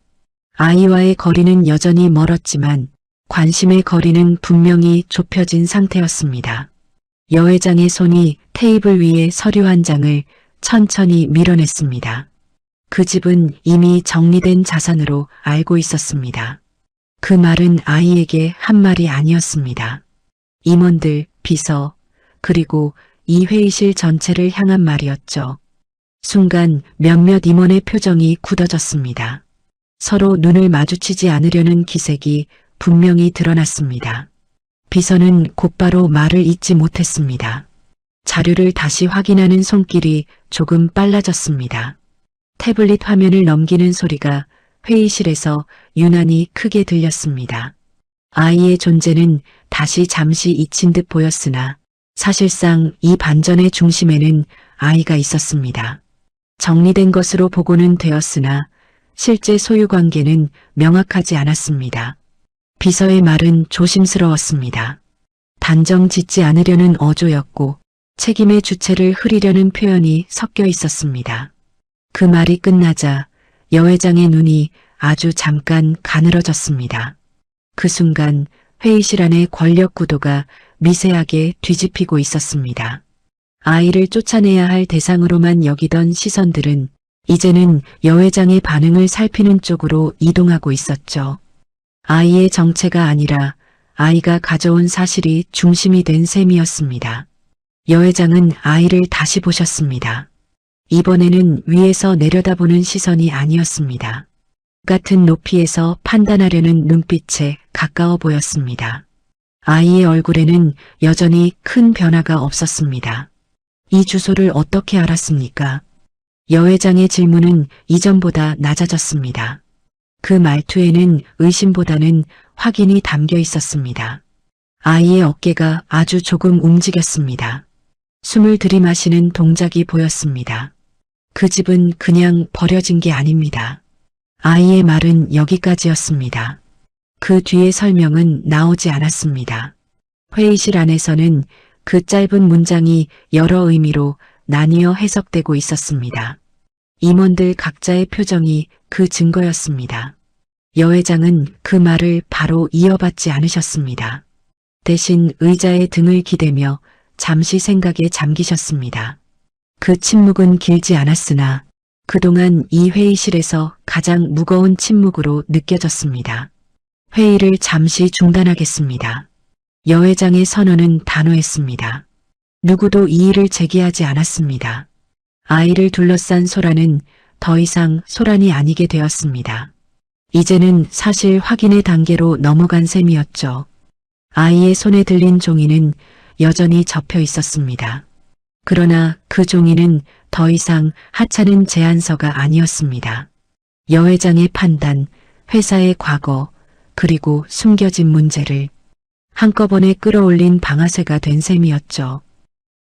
아이와의 거리는 여전히 멀었지만 관심의 거리는 분명히 좁혀진 상태였습니다. 여회장의 손이 테이블 위에 서류 한 장을 천천히 밀어냈습니다. 그 집은 이미 정리된 자산으로 알고 있었습니다. 그 말은 아이에게 한 말이 아니었습니다. 임원들, 비서, 그리고 이 회의실 전체를 향한 말이었죠. 순간 몇몇 임원의 표정이 굳어졌습니다. 서로 눈을 마주치지 않으려는 기색이 분명히 드러났습니다. 비서는 곧바로 말을 잇지 못했습니다. 자료를 다시 확인하는 손길이 조금 빨라졌습니다. 태블릿 화면을 넘기는 소리가 회의실에서 유난히 크게 들렸습니다. 아이의 존재는 다시 잠시 잊힌 듯 보였으나 사실상 이 반전의 중심에는 아이가 있었습니다. 정리된 것으로 보고는 되었으나 실제 소유 관계는 명확하지 않았습니다. 비서의 말은 조심스러웠습니다. 단정 짓지 않으려는 어조였고 책임의 주체를 흐리려는 표현이 섞여 있었습니다. 그 말이 끝나자 여 회장의 눈이 아주 잠깐 가늘어졌습니다. 그 순간 회의실 안의 권력 구도가 미세하게 뒤집히고 있었습니다. 아이를 쫓아내야 할 대상으로만 여기던 시선들은 이제는 여 회장의 반응을 살피는 쪽으로 이동하고 있었죠. 아이의 정체가 아니라 아이가 가져온 사실이 중심이 된 셈이었습니다. 여 회장은 아이를 다시 보셨습니다. 이번에는 위에서 내려다보는 시선이 아니었습니다. 같은 높이에서 판단하려는 눈빛에 가까워 보였습니다. 아이의 얼굴에는 여전히 큰 변화가 없었습니다. 이 주소를 어떻게 알았습니까? 여 회장의 질문은 이전보다 낮아졌습니다. 그 말투에는 의심보다는 확인이 담겨 있었습니다. 아이의 어깨가 아주 조금 움직였습니다. 숨을 들이마시는 동작이 보였습니다. 그 집은 그냥 버려진 게 아닙니다. 아이의 말은 여기까지였습니다. 그 뒤의 설명은 나오지 않았습니다. 회의실 안에서는 그 짧은 문장이 여러 의미로 나뉘어 해석되고 있었습니다. 임원들 각자의 표정이 그 증거였습니다. 여 회장은 그 말을 바로 이어받지 않으셨습니다. 대신 의자에 등을 기대며 잠시 생각에 잠기셨습니다. 그 침묵은 길지 않았으나 그동안 이 회의실에서 가장 무거운 침묵으로 느껴졌습니다. 회의를 잠시 중단하겠습니다. 여 회장의 선언은 단호했습니다. 누구도 이의를 제기하지 않았습니다. 아이를 둘러싼 소란은 더 이상 소란이 아니게 되었습니다. 이제는 사실 확인의 단계로 넘어간 셈이었죠. 아이의 손에 들린 종이는 여전히 접혀 있었습니다. 그러나 그 종이는 더 이상 하찮은 제안서가 아니었습니다. 여 회장의 판단, 회사의 과거, 그리고 숨겨진 문제를 한꺼번에 끌어올린 방아쇠가 된 셈이었죠.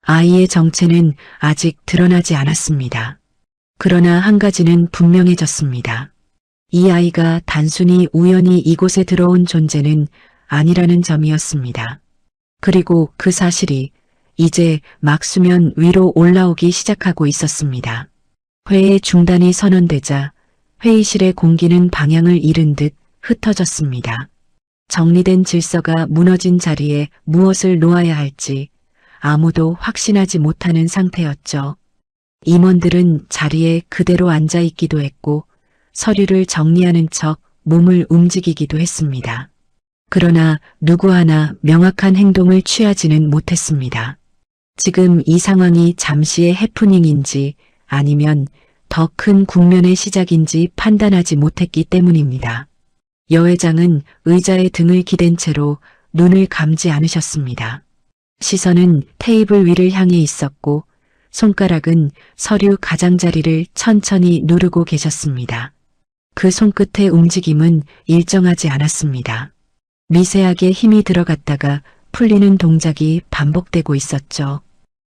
아이의 정체는 아직 드러나지 않았습니다. 그러나 한 가지는 분명해졌습니다. 이 아이가 단순히 우연히 이곳에 들어온 존재는 아니라는 점이었습니다. 그리고 그 사실이 이제 막 수면 위로 올라오기 시작하고 있었습니다. 회의 중단이 선언되자 회의실의 공기는 방향을 잃은 듯 흩어졌습니다. 정리된 질서가 무너진 자리에 무엇을 놓아야 할지 아무도 확신하지 못하는 상태였죠. 임원들은 자리에 그대로 앉아 있기도 했고 서류를 정리하는 척 몸을 움직이기도 했습니다. 그러나 누구 하나 명확한 행동을 취하지는 못했습니다. 지금 이 상황이 잠시의 해프닝인지 아니면 더 큰 국면의 시작인지 판단하지 못했기 때문입니다. 여 회장은 의자에 등을 기댄 채로 눈을 감지 않으셨습니다. 시선은 테이블 위를 향해 있었고 손가락은 서류 가장자리를 천천히 누르고 계셨습니다. 그 손끝의 움직임은 일정하지 않았습니다. 미세하게 힘이 들어갔다가 풀리는 동작이 반복되고 있었죠.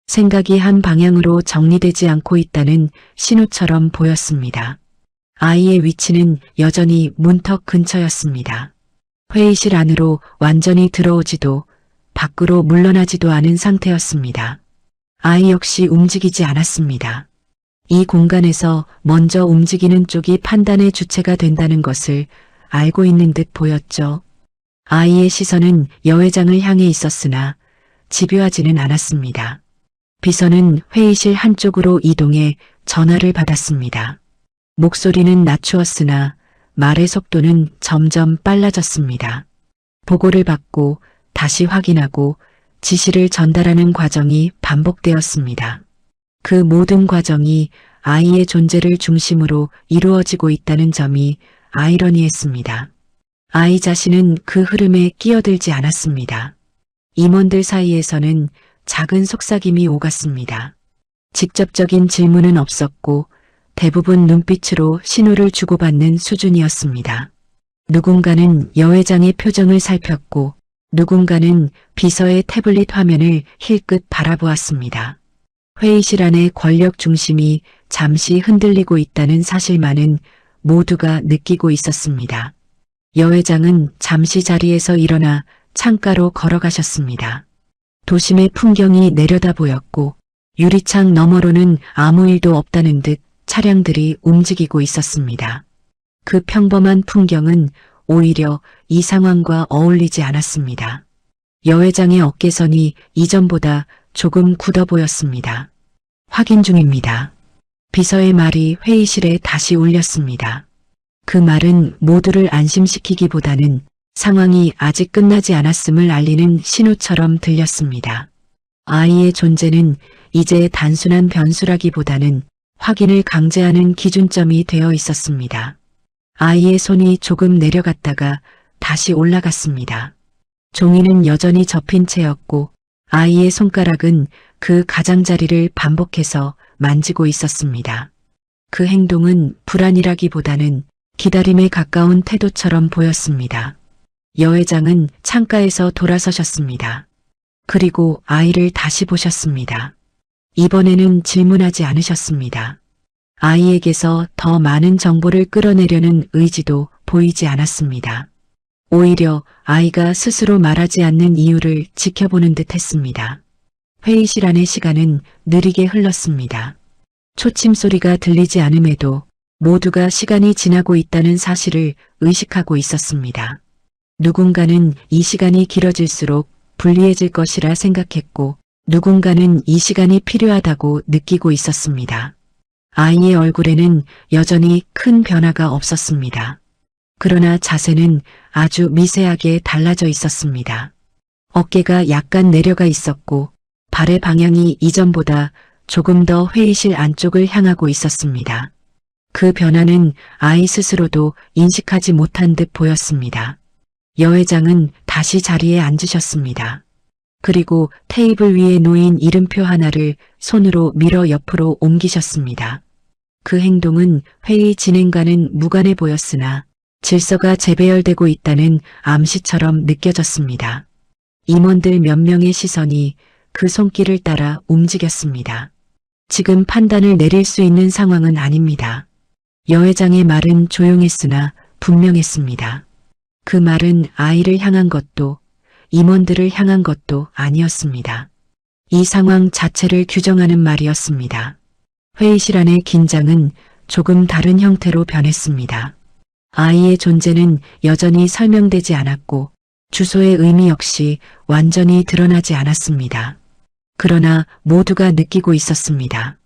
생각이 한 방향으로 정리되지 않고 있다는 신호처럼 보였습니다. 아이의 위치는 여전히 문턱 근처였습니다. 회의실 안으로 완전히 들어오지도 밖으로 물러나지도 않은 상태였습니다. 아이 역시 움직이지 않았습니다. 이 공간에서 먼저 움직이는 쪽이 판단의 주체가 된다는 것을 알고 있는 듯 보였죠. 아이의 시선은 여 회장을 향해 있었으나 집요하지는 않았습니다. 비서는 회의실 한쪽으로 이동해 전화를 받았습니다. 목소리는 낮추었으나 말의 속도는 점점 빨라졌습니다. 보고를 받고 다시 확인하고 지시를 전달하는 과정이 반복되었습니다. 그 모든 과정이 아이의 존재를 중심으로 이루어지고 있다는 점이 아이러니했습니다. 아이 자신은 그 흐름에 끼어들지 않았습니다. 임원들 사이에서는 작은 속삭임이 오갔습니다. 직접적인 질문은 없었고 대부분 눈빛으로 신호를 주고받는 수준이었습니다. 누군가는 여 회장의 표정을 살폈고 누군가는 비서의 태블릿 화면을 힐끗 바라보았습니다. 회의실 안의 권력 중심이 잠시 흔들리고 있다는 사실만은 모두가 느끼고 있었습니다. 여 회장은 잠시 자리에서 일어나 창가로 걸어가셨습니다. 도심의 풍경이 내려다 보였고 유리창 너머로는 아무 일도 없다는 듯 차량들이 움직이고 있었습니다. 그 평범한 풍경은 오히려 이 상황과 어울리지 않았습니다. 여 회장의 어깨선이 이전보다 조금 굳어 보였습니다. 확인 중입니다. 비서의 말이 회의실에 다시 울렸습니다. 그 말은 모두를 안심시키기보다는 상황이 아직 끝나지 않았음을 알리는 신호처럼 들렸습니다. 아이의 존재는 이제 단순한 변수라기보다는 확인을 강제하는 기준점이 되어 있었습니다. 아이의 손이 조금 내려갔다가 다시 올라갔습니다. 종이는 여전히 접힌 채였고 아이의 손가락은 그 가장자리를 반복해서 만지고 있었습니다. 그 행동은 불안이라기보다는 기다림에 가까운 태도처럼 보였습니다. 여 회장은 창가에서 돌아서셨습니다. 그리고 아이를 다시 보셨습니다. 이번에는 질문하지 않으셨습니다. 아이에게서 더 많은 정보를 끌어내려는 의지도 보이지 않았습니다. 오히려 아이가 스스로 말하지 않는 이유를 지켜보는 듯 했습니다. 회의실 안의 시간은 느리게 흘렀습니다. 초침 소리가 들리지 않음에도 모두가 시간이 지나고 있다는 사실을 의식하고 있었습니다. 누군가는 이 시간이 길어질수록 불리해질 것이라 생각했고 누군가는 이 시간이 필요하다고 느끼고 있었습니다. 아이의 얼굴에는 여전히 큰 변화가 없었습니다. 그러나 자세는 아주 미세하게 달라져 있었습니다. 어깨가 약간 내려가 있었고 발의 방향이 이전보다 조금 더 회의실 안쪽을 향하고 있었습니다. 그 변화는 아이 스스로도 인식하지 못한 듯 보였습니다. 여 회장은 다시 자리에 앉으셨습니다. 그리고 테이블 위에 놓인 이름표 하나를 손으로 밀어 옆으로 옮기셨습니다. 그 행동은 회의 진행과는 무관해 보였으나 질서가 재배열되고 있다는 암시처럼 느껴졌습니다. 임원들 몇 명의 시선이 그 손길을 따라 움직였습니다. 지금 판단을 내릴 수 있는 상황은 아닙니다. 여 회장의 말은 조용했으나 분명했습니다. 그 말은 아이를 향한 것도 임원들을 향한 것도 아니었습니다. 이 상황 자체를 규정하는 말이었습니다. 회의실 안의 긴장은 조금 다른 형태로 변했습니다. 아이의 존재는 여전히 설명되지 않았고 주소의 의미 역시 완전히 드러나지 않았습니다. 그러나 모두가 느끼고 있었습니다.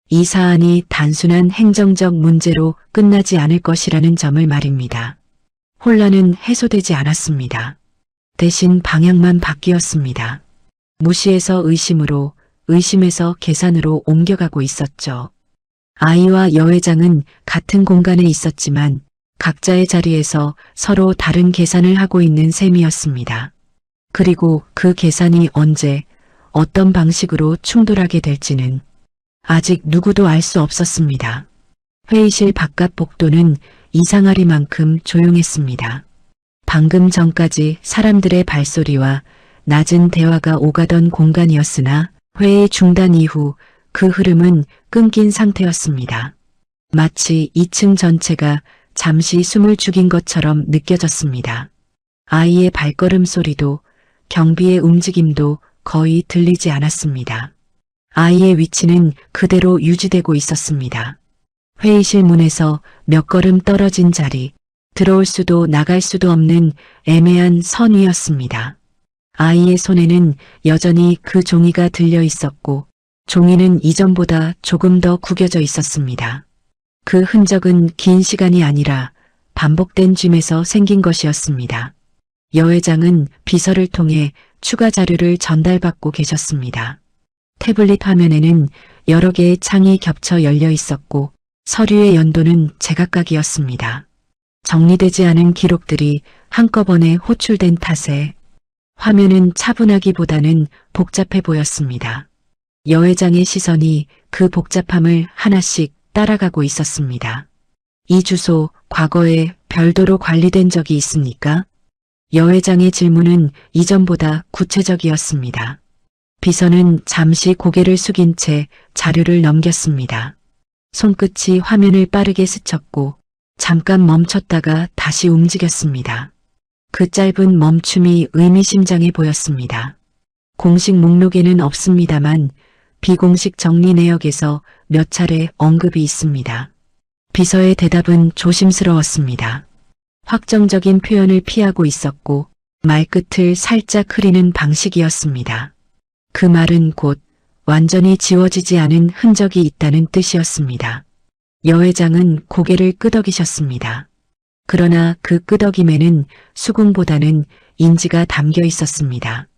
이 사안이 단순한 행정적 문제로 끝나지 않을 것이라는 점을 말입니다. 혼란은 해소되지 않았습니다. 대신 방향만 바뀌었습니다. 무시에서 의심으로, 의심에서 계산으로 옮겨가고 있었죠. 아이와 여 회장은 같은 공간에 있었지만 각자의 자리에서 서로 다른 계산을 하고 있는 셈이었습니다. 그리고 그 계산이 언제, 어떤 방식으로 충돌하게 될지는 아직 누구도 알 수 없었습니다. 회의실 바깥 복도는 이상하리만큼 조용했습니다. 방금 전까지 사람들의 발소리와 낮은 대화가 오가던 공간이었으나 회의 중단 이후 그 흐름은 끊긴 상태였습니다. 마치 2층 전체가 잠시 숨을 죽인 것처럼 느껴졌습니다. 아이의 발걸음 소리도 경비의 움직임도 거의 들리지 않았습니다. 아이의 위치는 그대로 유지되고 있었습니다. 회의실 문에서 몇 걸음 떨어진 자리, 들어올 수도 나갈 수도 없는 애매한 선 위였습니다. 아이의 손에는 여전히 그 종이가 들려 있었고 종이는 이전보다 조금 더 구겨져 있었습니다. 그 흔적은 긴 시간이 아니라 반복된 줌에서 생긴 것이었습니다. 여 회장은 비서를 통해 추가 자료를 전달받고 계셨습니다. 태블릿 화면에는 여러 개의 창이 겹쳐 열려 있었고 서류의 연도는 제각각이었습니다. 정리되지 않은 기록들이 한꺼번에 호출된 탓에 화면은 차분하기보다는 복잡해 보였습니다. 여 회장의 시선이 그 복잡함을 하나씩 따라가고 있었습니다. 이 주소 과거에 별도로 관리된 적이 있습니까? 여 회장의 질문은 이전보다 구체적이었습니다. 비서는 잠시 고개를 숙인 채 자료를 넘겼습니다. 손끝이 화면을 빠르게 스쳤고 잠깐 멈췄다가 다시 움직였습니다. 그 짧은 멈춤이 의미심장해 보였습니다. 공식 목록에는 없습니다만 비공식 정리 내역에서 몇 차례 언급이 있습니다. 비서의 대답은 조심스러웠습니다. 확정적인 표현을 피하고 있었고 말끝을 살짝 흐리는 방식이었습니다. 그 말은 곧 완전히 지워지지 않은 흔적이 있다는 뜻이었습니다. 여 회장은 고개를 끄덕이셨습니다. 그러나 그 끄덕임에는 수긍보다는 인지가 담겨 있었습니다.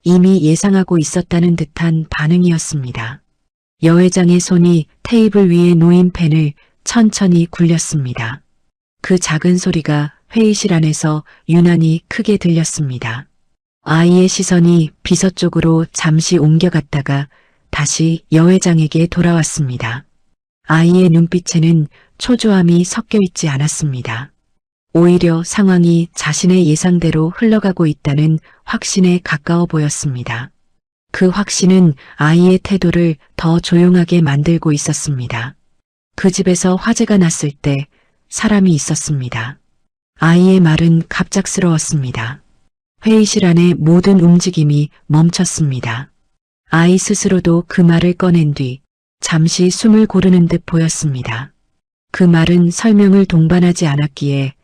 이미 예상하고 있었다는 듯한 반응이었습니다. 여 회장의 손이 테이블 위에 놓인 펜을 천천히 굴렸습니다. 그 작은 소리가 회의실 안에서 유난히 크게 들렸습니다. 아이의 시선이 비서 쪽으로 잠시 옮겨갔다가 다시 여 회장에게 돌아왔습니다. 아이의 눈빛에는 초조함이 섞여 있지 않았습니다. 오히려 상황이 자신의 예상대로 흘러가고 있다는 확신에 가까워 보였습니다. 그 확신은 아이의 태도를 더 조용하게 만들고 있었습니다. 그 집에서 화재가 났을 때 사람이 있었습니다. 아이의 말은 갑작스러웠습니다. 회의실 안의 모든 움직임이 멈췄습니다. 아이 스스로도 그 말을 꺼낸 뒤 잠시 숨을 고르는 듯 보였습니다. 그 말은 설명을 동반하지 않았기에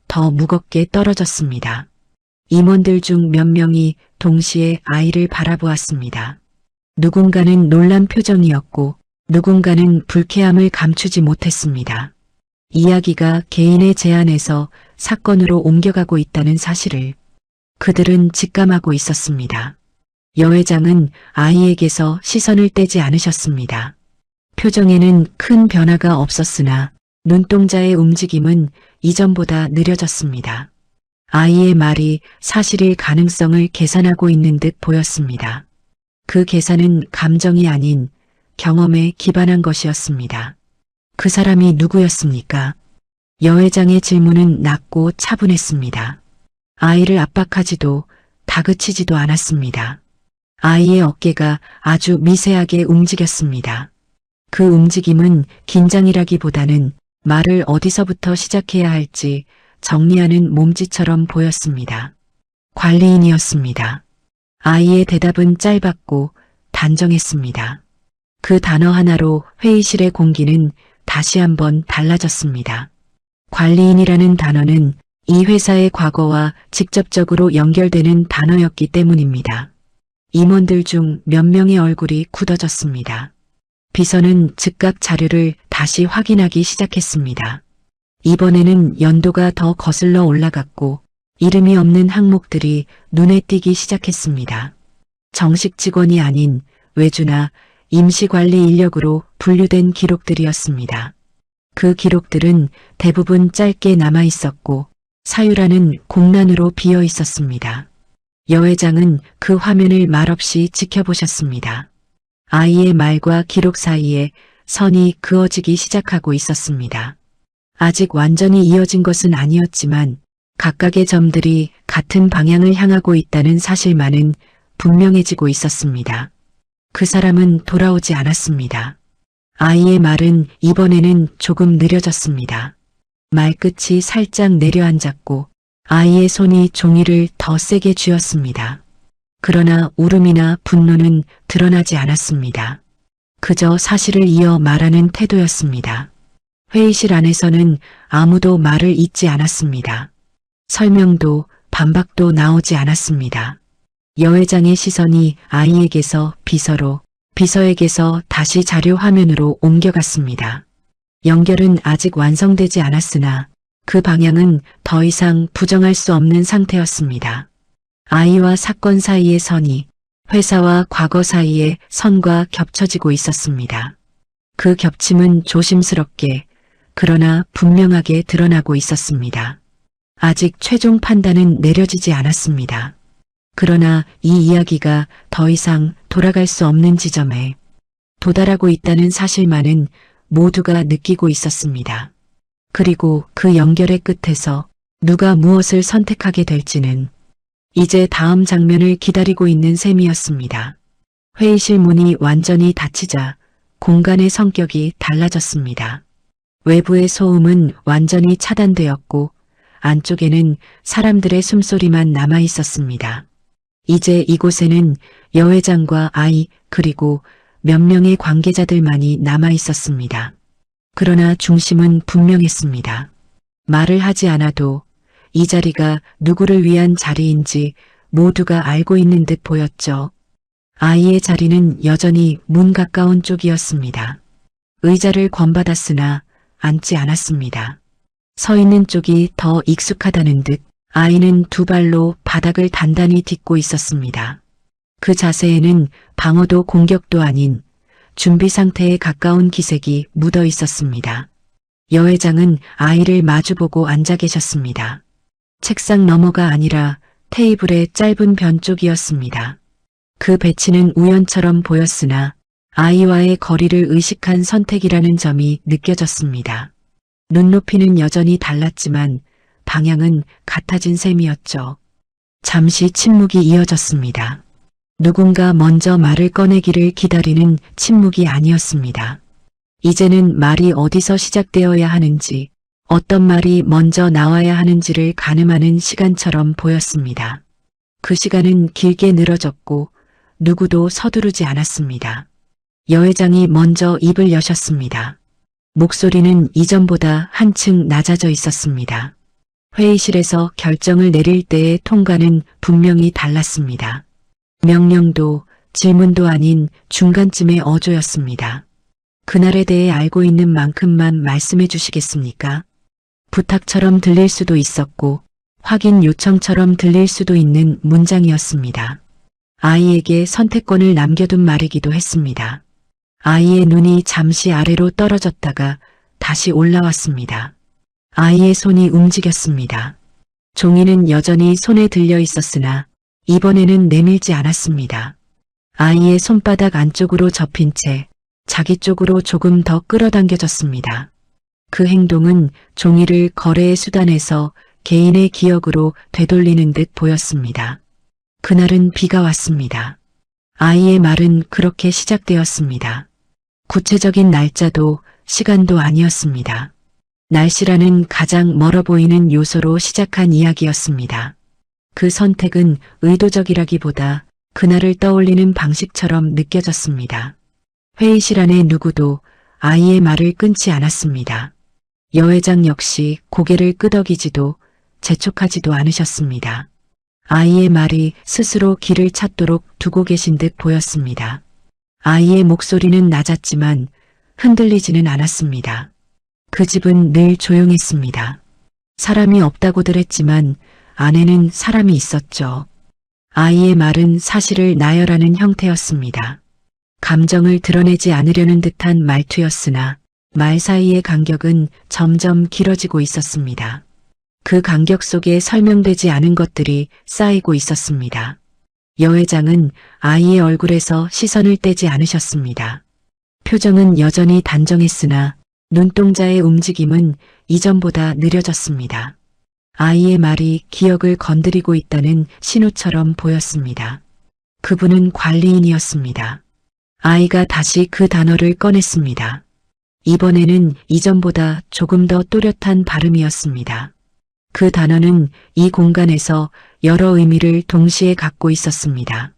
더 무겁게 떨어졌습니다. 임원들 중 몇 명이 동시에 아이를 바라보았습니다. 누군가는 놀란 표정이었고 누군가는 불쾌함을 감추지 못했습니다. 이야기가 개인의 제안에서 사건으로 옮겨가고 있다는 사실을 그들은 직감하고 있었습니다. 여 회장은 아이에게서 시선을 떼지 않으셨습니다. 표정에는 큰 변화가 없었으나 눈동자의 움직임은 이전보다 느려졌습니다. 아이의 말이 사실일 가능성을 계산하고 있는 듯 보였습니다. 그 계산은 감정이 아닌 경험에 기반한 것이었습니다. 그 사람이 누구였습니까? 여 회장의 질문은 낮고 차분했습니다. 아이를 압박하지도 다그치지도 않았습니다. 아이의 어깨가 아주 미세하게 움직였습니다. 그 움직임은 긴장이라기보다는 말을 어디서부터 시작해야 할지 정리하는 몸짓처럼 보였습니다. 관리인이었습니다. 아이의 대답은 짧았고 단정했습니다. 그 단어 하나로 회의실의 공기는 다시 한번 달라졌습니다. 관리인이라는 단어는 이 회사의 과거와 직접적으로 연결되는 단어였기 때문입니다. 임원들 중 몇 명의 얼굴이 굳어졌습니다. 비서는 즉각 자료를 다시 확인하기 시작했습니다. 이번에는 연도가 더 거슬러 올라갔고 이름이 없는 항목들이 눈에 띄기 시작했습니다. 정식 직원이 아닌 외주나 임시관리 인력으로 분류된 기록들이었습니다. 그 기록들은 대부분 짧게 남아 있었고 사유라는 공란으로 비어 있었습니다. 여 회장은 그 화면을 말없이 지켜보셨습니다. 아이의 말과 기록 사이에 선이 그어지기 시작하고 있었습니다. 아직 완전히 이어진 것은 아니었지만 각각의 점들이 같은 방향을 향하고 있다는 사실만은 분명해지고 있었습니다. 그 사람은 돌아오지 않았습니다. 아이의 말은 이번에는 조금 느려졌습니다. 말끝이 살짝 내려앉았고 아이의 손이 종이를 더 세게 쥐었습니다. 그러나 울음이나 분노는 드러나지 않았습니다. 그저 사실을 이어 말하는 태도였습니다. 회의실 안에서는 아무도 말을 잇지 않았습니다. 설명도 반박도 나오지 않았습니다. 여 회장의 시선이 아이에게서 비서로, 비서에게서 다시 자료 화면으로 옮겨갔습니다. 연결은 아직 완성되지 않았으나 그 방향은 더 이상 부정할 수 없는 상태였습니다. 아이와 사건 사이의 선이 회사와 과거 사이의 선과 겹쳐지고 있었습니다. 그 겹침은 조심스럽게 그러나 분명하게 드러나고 있었습니다. 아직 최종 판단은 내려지지 않았습니다. 그러나 이 이야기가 더 이상 돌아갈 수 없는 지점에 도달하고 있다는 사실만은 모두가 느끼고 있었습니다. 그리고 그 연결의 끝에서 누가 무엇을 선택하게 될지는 이제 다음 장면을 기다리고 있는 셈이었습니다. 회의실 문이 완전히 닫히자 공간의 성격이 달라졌습니다. 외부의 소음은 완전히 차단되었고 안쪽에는 사람들의 숨소리만 남아 있었습니다. 이제 이곳에는 여 회장과 아이 그리고 몇 명의 관계자들만이 남아 있었습니다. 그러나 중심은 분명했습니다. 말을 하지 않아도 이 자리가 누구를 위한 자리인지 모두가 알고 있는 듯 보였죠. 아이의 자리는 여전히 문 가까운 쪽이었습니다. 의자를 권받았으나 앉지 않았습니다. 서 있는 쪽이 더 익숙하다는 듯 아이는 두 발로 바닥을 단단히 딛고 있었습니다. 그 자세에는 방어도 공격도 아닌 준비 상태에 가까운 기색이 묻어 있었습니다. 여 회장은 아이를 마주보고 앉아 계셨습니다. 책상 너머가 아니라 테이블의 짧은 변 쪽이었습니다. 그 배치는 우연처럼 보였으나 아이와의 거리를 의식한 선택이라는 점이 느껴졌습니다. 눈높이는 여전히 달랐지만 방향은 같아진 셈이었죠. 잠시 침묵이 이어졌습니다. 누군가 먼저 말을 꺼내기를 기다리는 침묵이 아니었습니다. 이제는 말이 어디서 시작되어야 하는지, 어떤 말이 먼저 나와야 하는지를 가늠하는 시간처럼 보였습니다. 그 시간은 길게 늘어졌고 누구도 서두르지 않았습니다. 여 회장이 먼저 입을 여셨습니다. 목소리는 이전보다 한층 낮아져 있었습니다. 회의실에서 결정을 내릴 때의 톤과는 분명히 달랐습니다. 명령도 질문도 아닌 중간쯤의 어조였습니다. 그날에 대해 알고 있는 만큼만 말씀해 주시겠습니까? 부탁처럼 들릴 수도 있었고 확인 요청처럼 들릴 수도 있는 문장이었습니다. 아이에게 선택권을 남겨둔 말이기도 했습니다. 아이의 눈이 잠시 아래로 떨어졌다가 다시 올라왔습니다. 아이의 손이 움직였습니다. 종이는 여전히 손에 들려 있었으나 이번에는 내밀지 않았습니다. 아이의 손바닥 안쪽으로 접힌 채 자기 쪽으로 조금 더 끌어당겨졌습니다. 그 행동은 종이를 거래의 수단에서 개인의 기억으로 되돌리는 듯 보였습니다. 그날은 비가 왔습니다. 아이의 말은 그렇게 시작되었습니다. 구체적인 날짜도 시간도 아니었습니다. 날씨라는 가장 멀어 보이는 요소로 시작한 이야기였습니다. 그 선택은 의도적이라기보다 그날을 떠올리는 방식처럼 느껴졌습니다. 회의실 안에 누구도 아이의 말을 끊지 않았습니다. 여 회장 역시 고개를 끄덕이지도 재촉하지도 않으셨습니다. 아이의 말이 스스로 길을 찾도록 두고 계신 듯 보였습니다. 아이의 목소리는 낮았지만 흔들리지는 않았습니다. 그 집은 늘 조용했습니다. 사람이 없다고들 했지만 안에는 사람이 있었죠. 아이의 말은 사실을 나열하는 형태였습니다. 감정을 드러내지 않으려는 듯한 말투였으나 말 사이의 간격은 점점 길어지고 있었습니다. 그 간격 속에 설명되지 않은 것들이 쌓이고 있었습니다. 여 회장은 아이의 얼굴에서 시선을 떼지 않으셨습니다. 표정은 여전히 단정했으나 눈동자의 움직임은 이전보다 느려졌습니다. 아이의 말이 기억을 건드리고 있다는 신호처럼 보였습니다. 그분은 관리인이었습니다. 아이가 다시 그 단어를 꺼냈습니다. 이번에는 이전보다 조금 더 또렷한 발음이었습니다. 그 단어는 이 공간에서 여러 의미를 동시에 갖고 있었습니다.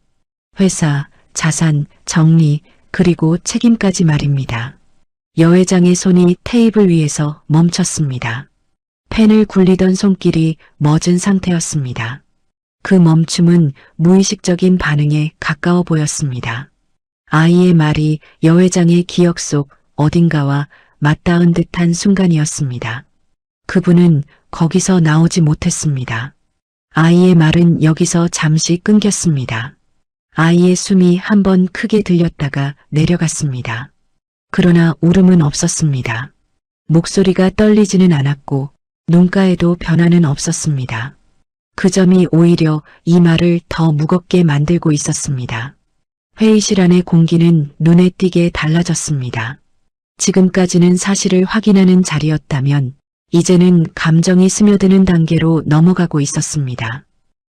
회사, 자산, 정리, 그리고 책임까지 말입니다. 여 회장의 손이 테이블 위에서 멈췄습니다. 펜을 굴리던 손길이 멎은 상태였습니다. 그 멈춤은 무의식적인 반응에 가까워 보였습니다. 아이의 말이 여 회장의 기억 속 어딘가와 맞닿은 듯한 순간이었습니다. 그분은 거기서 나오지 못했습니다. 아이의 말은 여기서 잠시 끊겼습니다. 아이의 숨이 한번 크게 들렸다가 내려갔습니다. 그러나 울음은 없었습니다. 목소리가 떨리지는 않았고 눈가에도 변화는 없었습니다. 그 점이 오히려 이 말을 더 무겁게 만들고 있었습니다. 회의실 안의 공기는 눈에 띄게 달라졌습니다. 지금까지는 사실을 확인하는 자리였다면 이제는 감정이 스며드는 단계로 넘어가고 있었습니다.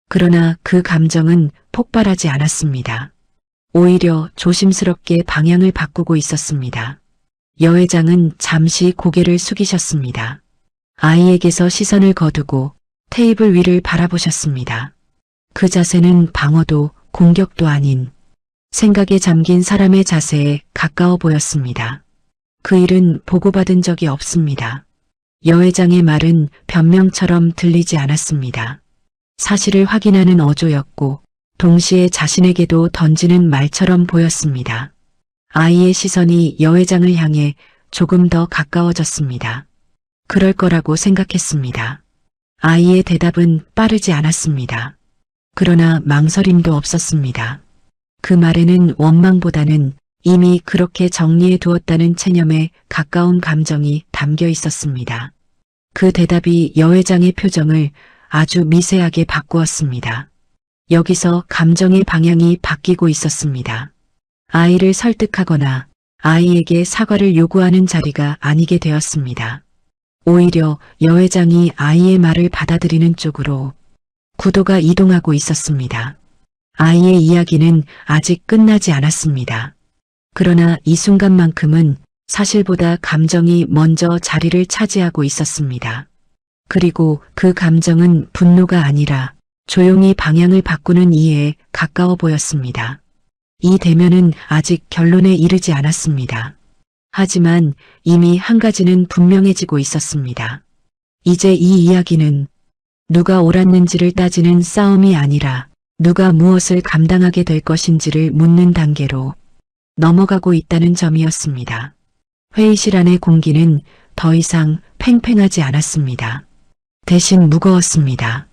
그러나 그 감정은 폭발하지 않았습니다. 오히려 조심스럽게 방향을 바꾸고 있었습니다. 여 회장은 잠시 고개를 숙이셨습니다. 아이에게서 시선을 거두고 테이블 위를 바라보셨습니다. 그 자세는 방어도 공격도 아닌 생각에 잠긴 사람의 자세에 가까워 보였습니다. 그 일은 보고받은 적이 없습니다. 여 회장의 말은 변명처럼 들리지 않았습니다. 사실을 확인하는 어조였고 동시에 자신에게도 던지는 말처럼 보였습니다. 아이의 시선이 여 회장을 향해 조금 더 가까워졌습니다. 그럴 거라고 생각했습니다. 아이의 대답은 빠르지 않았습니다. 그러나 망설임도 없었습니다. 그 말에는 원망보다는 이미 그렇게 정리해 두었다는 체념에 가까운 감정이 담겨 있었습니다. 그 대답이 여 회장의 표정을 아주 미세하게 바꾸었습니다. 여기서 감정의 방향이 바뀌고 있었습니다. 아이를 설득하거나 아이에게 사과를 요구하는 자리가 아니게 되었습니다. 오히려 여 회장이 아이의 말을 받아들이는 쪽으로 구도가 이동하고 있었습니다. 아이의 이야기는 아직 끝나지 않았습니다. 그러나 이 순간만큼은 사실보다 감정이 먼저 자리를 차지하고 있었습니다. 그리고 그 감정은 분노가 아니라 조용히 방향을 바꾸는 이해에 가까워 보였습니다. 이 대면은 아직 결론에 이르지 않았습니다. 하지만 이미 한 가지는 분명해지고 있었습니다. 이제 이 이야기는 누가 옳았는지를 따지는 싸움이 아니라 누가 무엇을 감당하게 될 것인지를 묻는 단계로 넘어가고 있다는 점이었습니다. 회의실 안의 공기는 더 이상 팽팽하지 않았습니다. 대신 무거웠습니다.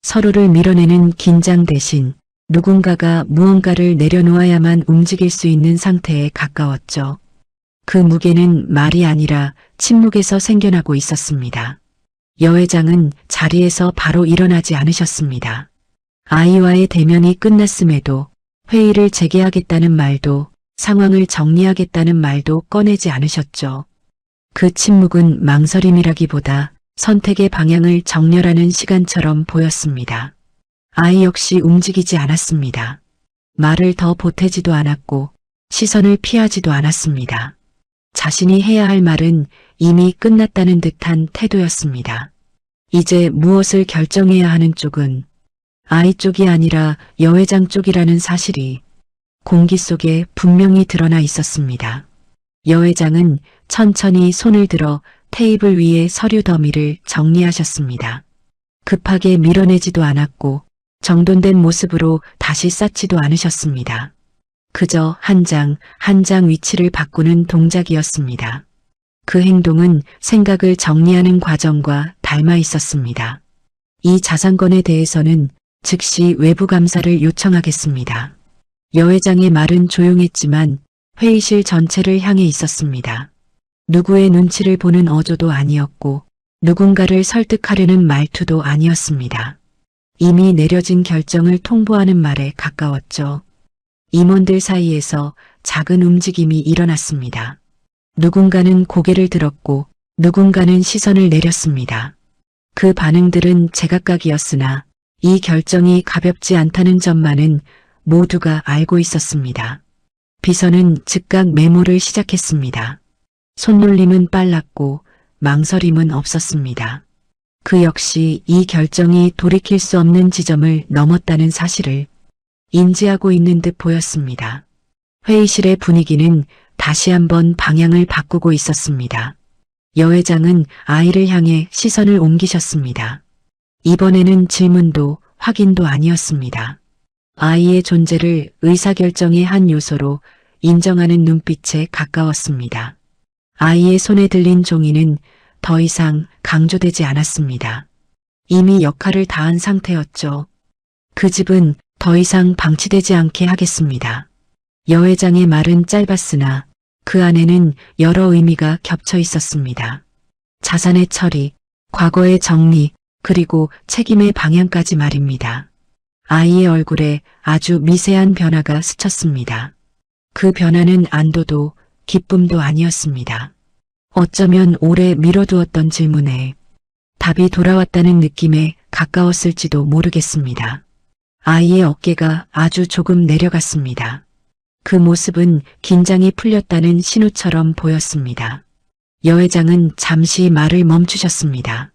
서로를 밀어내는 긴장 대신 누군가가 무언가를 내려놓아야만 움직일 수 있는 상태에 가까웠죠. 그 무게는 말이 아니라 침묵에서 생겨나고 있었습니다. 여 회장은 자리에서 바로 일어나지 않으셨습니다. 아이와의 대면이 끝났음에도 회의를 재개하겠다는 말도 상황을 정리하겠다는 말도 꺼내지 않으셨죠. 그 침묵은 망설임이라기보다 선택의 방향을 정렬하는 시간처럼 보였습니다. 아이 역시 움직이지 않았습니다. 말을 더 보태지도 않았고 시선을 피하지도 않았습니다. 자신이 해야 할 말은 이미 끝났다는 듯한 태도였습니다. 이제 무엇을 결정해야 하는 쪽은 아이 쪽이 아니라 여 회장 쪽이라는 사실이 공기 속에 분명히 드러나 있었습니다. 여 회장은 천천히 손을 들어 테이블 위의 서류 더미를 정리하셨습니다. 급하게 밀어내지도 않았고 정돈된 모습으로 다시 쌓지도 않으셨습니다. 그저 한 장 한 장 위치를 바꾸는 동작이었습니다. 그 행동은 생각을 정리하는 과정과 닮아 있었습니다. 이 자산건에 대해서는 즉시 외부 감사를 요청하겠습니다. 여 회장의 말은 조용했지만 회의실 전체를 향해 있었습니다. 누구의 눈치를 보는 어조도 아니었고 누군가를 설득하려는 말투도 아니었습니다. 이미 내려진 결정을 통보하는 말에 가까웠죠. 임원들 사이에서 작은 움직임이 일어났습니다. 누군가는 고개를 들었고 누군가는 시선을 내렸습니다. 그 반응들은 제각각이었으나 이 결정이 가볍지 않다는 점만은 모두가 알고 있었습니다. 비서는 즉각 메모를 시작했습니다. 손놀림은 빨랐고 망설임은 없었습니다. 그 역시 이 결정이 돌이킬 수 없는 지점을 넘었다는 사실을 인지하고 있는 듯 보였습니다. 회의실의 분위기는 다시 한번 방향을 바꾸고 있었습니다. 여 회장은 아이를 향해 시선을 옮기셨습니다. 이번에는 질문도 확인도 아니었습니다. 아이의 존재를 의사결정의 한 요소로 인정하는 눈빛에 가까웠습니다. 아이의 손에 들린 종이는 더 이상 강조되지 않았습니다. 이미 역할을 다한 상태였죠. 그 집은 더 이상 방치되지 않게 하겠습니다. 여 회장의 말은 짧았으나 그 안에는 여러 의미가 겹쳐 있었습니다. 자산의 처리, 과거의 정리, 그리고 책임의 방향까지 말입니다. 아이의 얼굴에 아주 미세한 변화가 스쳤습니다. 그 변화는 안도도 기쁨도 아니었습니다. 어쩌면 오래 미뤄두었던 질문에 답이 돌아왔다는 느낌에 가까웠을지도 모르겠습니다. 아이의 어깨가 아주 조금 내려갔습니다. 그 모습은 긴장이 풀렸다는 신호처럼 보였습니다. 여 회장은 잠시 말을 멈추셨습니다.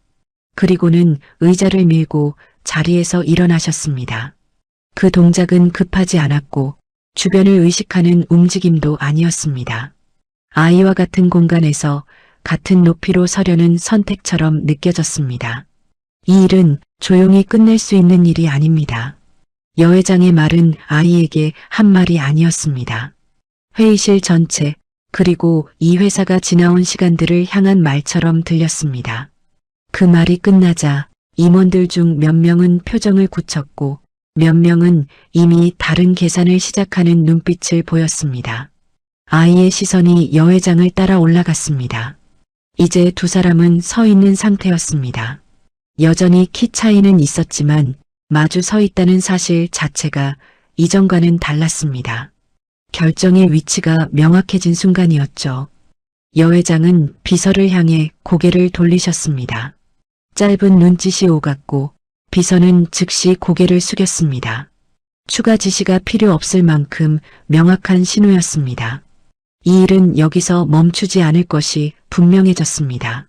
그리고는 의자를 밀고 자리에서 일어나셨습니다. 그 동작은 급하지 않았고 주변을 의식하는 움직임도 아니었습니다. 아이와 같은 공간에서 같은 높이로 서려는 선택처럼 느껴졌습니다. 이 일은 조용히 끝낼 수 있는 일이 아닙니다. 여 회장의 말은 아이에게 한 말이 아니었습니다. 회의실 전체, 그리고 이 회사가 지나온 시간들을 향한 말처럼 들렸습니다. 그 말이 끝나자 임원들 중 몇 명은 표정을 굳혔고 몇 명은 이미 다른 계산을 시작하는 눈빛을 보였습니다. 아이의 시선이 여 회장을 따라 올라갔습니다. 이제 두 사람은 서 있는 상태였습니다. 여전히 키 차이는 있었지만 마주 서 있다는 사실 자체가 이전과는 달랐습니다. 결정의 위치가 명확해진 순간이었죠. 여 회장은 비서를 향해 고개를 돌리셨습니다. 짧은 눈짓이 오갔고 비서는 즉시 고개를 숙였습니다. 추가 지시가 필요 없을 만큼 명확한 신호였습니다. 이 일은 여기서 멈추지 않을 것이 분명해졌습니다.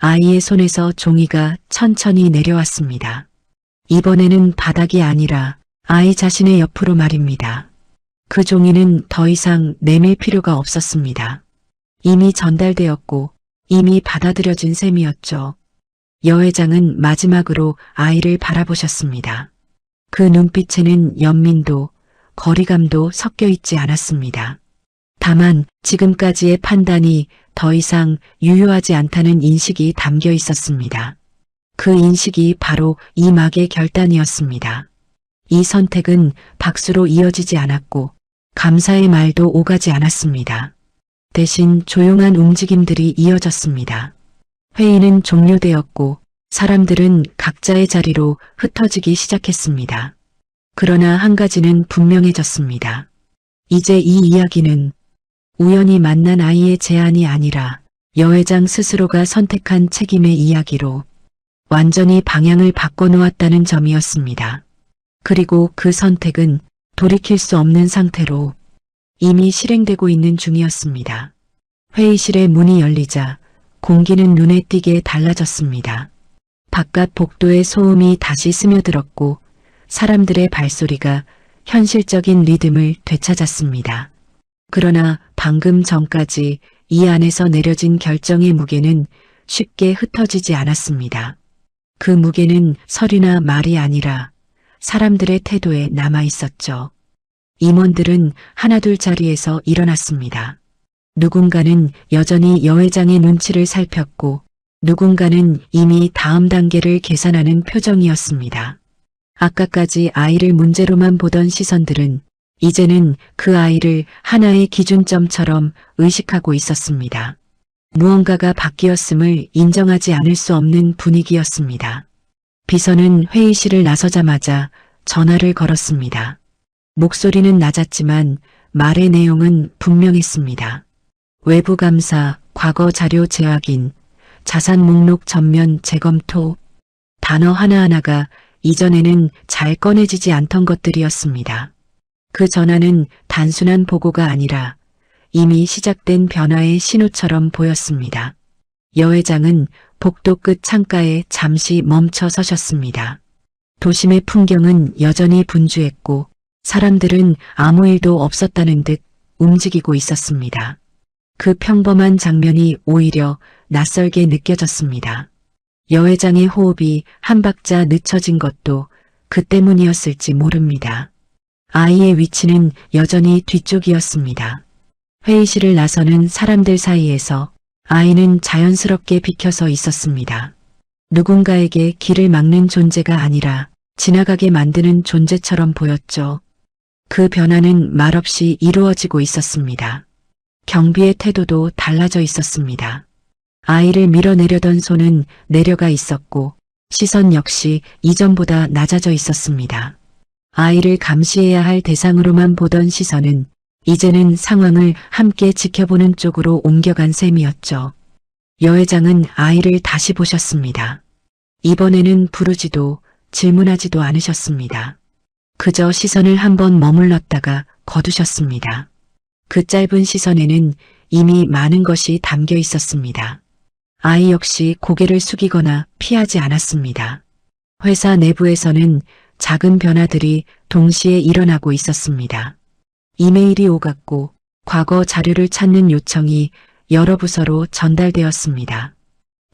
아이의 손에서 종이가 천천히 내려왔습니다. 이번에는 바닥이 아니라 아이 자신의 옆으로 말입니다. 그 종이는 더 이상 내밀 필요가 없었습니다. 이미 전달되었고 이미 받아들여진 셈이었죠. 여 회장은 마지막으로 아이를 바라보셨습니다. 그 눈빛에는 연민도 거리감도 섞여 있지 않았습니다. 다만 지금까지의 판단이 더 이상 유효하지 않다는 인식이 담겨 있었습니다. 그 인식이 바로 이 막의 결단이었습니다. 이 선택은 박수로 이어지지 않았고 감사의 말도 오가지 않았습니다. 대신 조용한 움직임들이 이어졌습니다. 회의는 종료되었고 사람들은 각자의 자리로 흩어지기 시작했습니다. 그러나 한 가지는 분명해졌습니다. 이제 이 이야기는 우연히 만난 아이의 제안이 아니라 여 회장 스스로가 선택한 책임의 이야기로 완전히 방향을 바꿔놓았다는 점이었습니다. 그리고 그 선택은 돌이킬 수 없는 상태로 이미 실행되고 있는 중이었습니다. 회의실의 문이 열리자 공기는 눈에 띄게 달라졌습니다. 바깥 복도의 소음이 다시 스며들었고 사람들의 발소리가 현실적인 리듬을 되찾았습니다. 그러나 방금 전까지 이 안에서 내려진 결정의 무게는 쉽게 흩어지지 않았습니다. 그 무게는 서류나 말이 아니라 사람들의 태도에 남아 있었죠. 임원들은 하나둘 자리에서 일어났습니다. 누군가는 여전히 여 회장의 눈치를 살폈고 누군가는 이미 다음 단계를 계산하는 표정이었습니다. 아까까지 아이를 문제로만 보던 시선들은 이제는 그 아이를 하나의 기준점처럼 의식하고 있었습니다. 무언가가 바뀌었음을 인정하지 않을 수 없는 분위기였습니다. 비서는 회의실을 나서자마자 전화를 걸었습니다. 목소리는 낮았지만 말의 내용은 분명했습니다. 외부 감사, 과거 자료 재확인, 자산 목록 전면 재검토, 단어 하나하나가 이전에는 잘 꺼내지지 않던 것들이었습니다. 그 전화는 단순한 보고가 아니라 이미 시작된 변화의 신호처럼 보였습니다. 여 회장은 복도 끝 창가에 잠시 멈춰 서셨습니다. 도심의 풍경은 여전히 분주했고 사람들은 아무 일도 없었다는 듯 움직이고 있었습니다. 그 평범한 장면이 오히려 낯설게 느껴졌습니다. 여 회장의 호흡이 한 박자 늦춰진 것도 그 때문이었을지 모릅니다. 아이의 위치는 여전히 뒤쪽이었습니다. 회의실을 나서는 사람들 사이에서 아이는 자연스럽게 비켜서 있었습니다. 누군가에게 길을 막는 존재가 아니라 지나가게 만드는 존재처럼 보였죠. 그 변화는 말없이 이루어지고 있었습니다. 경비의 태도도 달라져 있었습니다. 아이를 밀어내려던 손은 내려가 있었고 시선 역시 이전보다 낮아져 있었습니다. 아이를 감시해야 할 대상으로만 보던 시선은 이제는 상황을 함께 지켜보는 쪽으로 옮겨간 셈이었죠. 여 회장은 아이를 다시 보셨습니다. 이번에는 부르지도 질문하지도 않으셨습니다. 그저 시선을 한번 머물렀다가 거두셨습니다. 그 짧은 시선에는 이미 많은 것이 담겨 있었습니다. 아이 역시 고개를 숙이거나 피하지 않았습니다. 회사 내부에서는 작은 변화들이 동시에 일어나고 있었습니다. 이메일이 오갔고 과거 자료를 찾는 요청이 여러 부서로 전달되었습니다.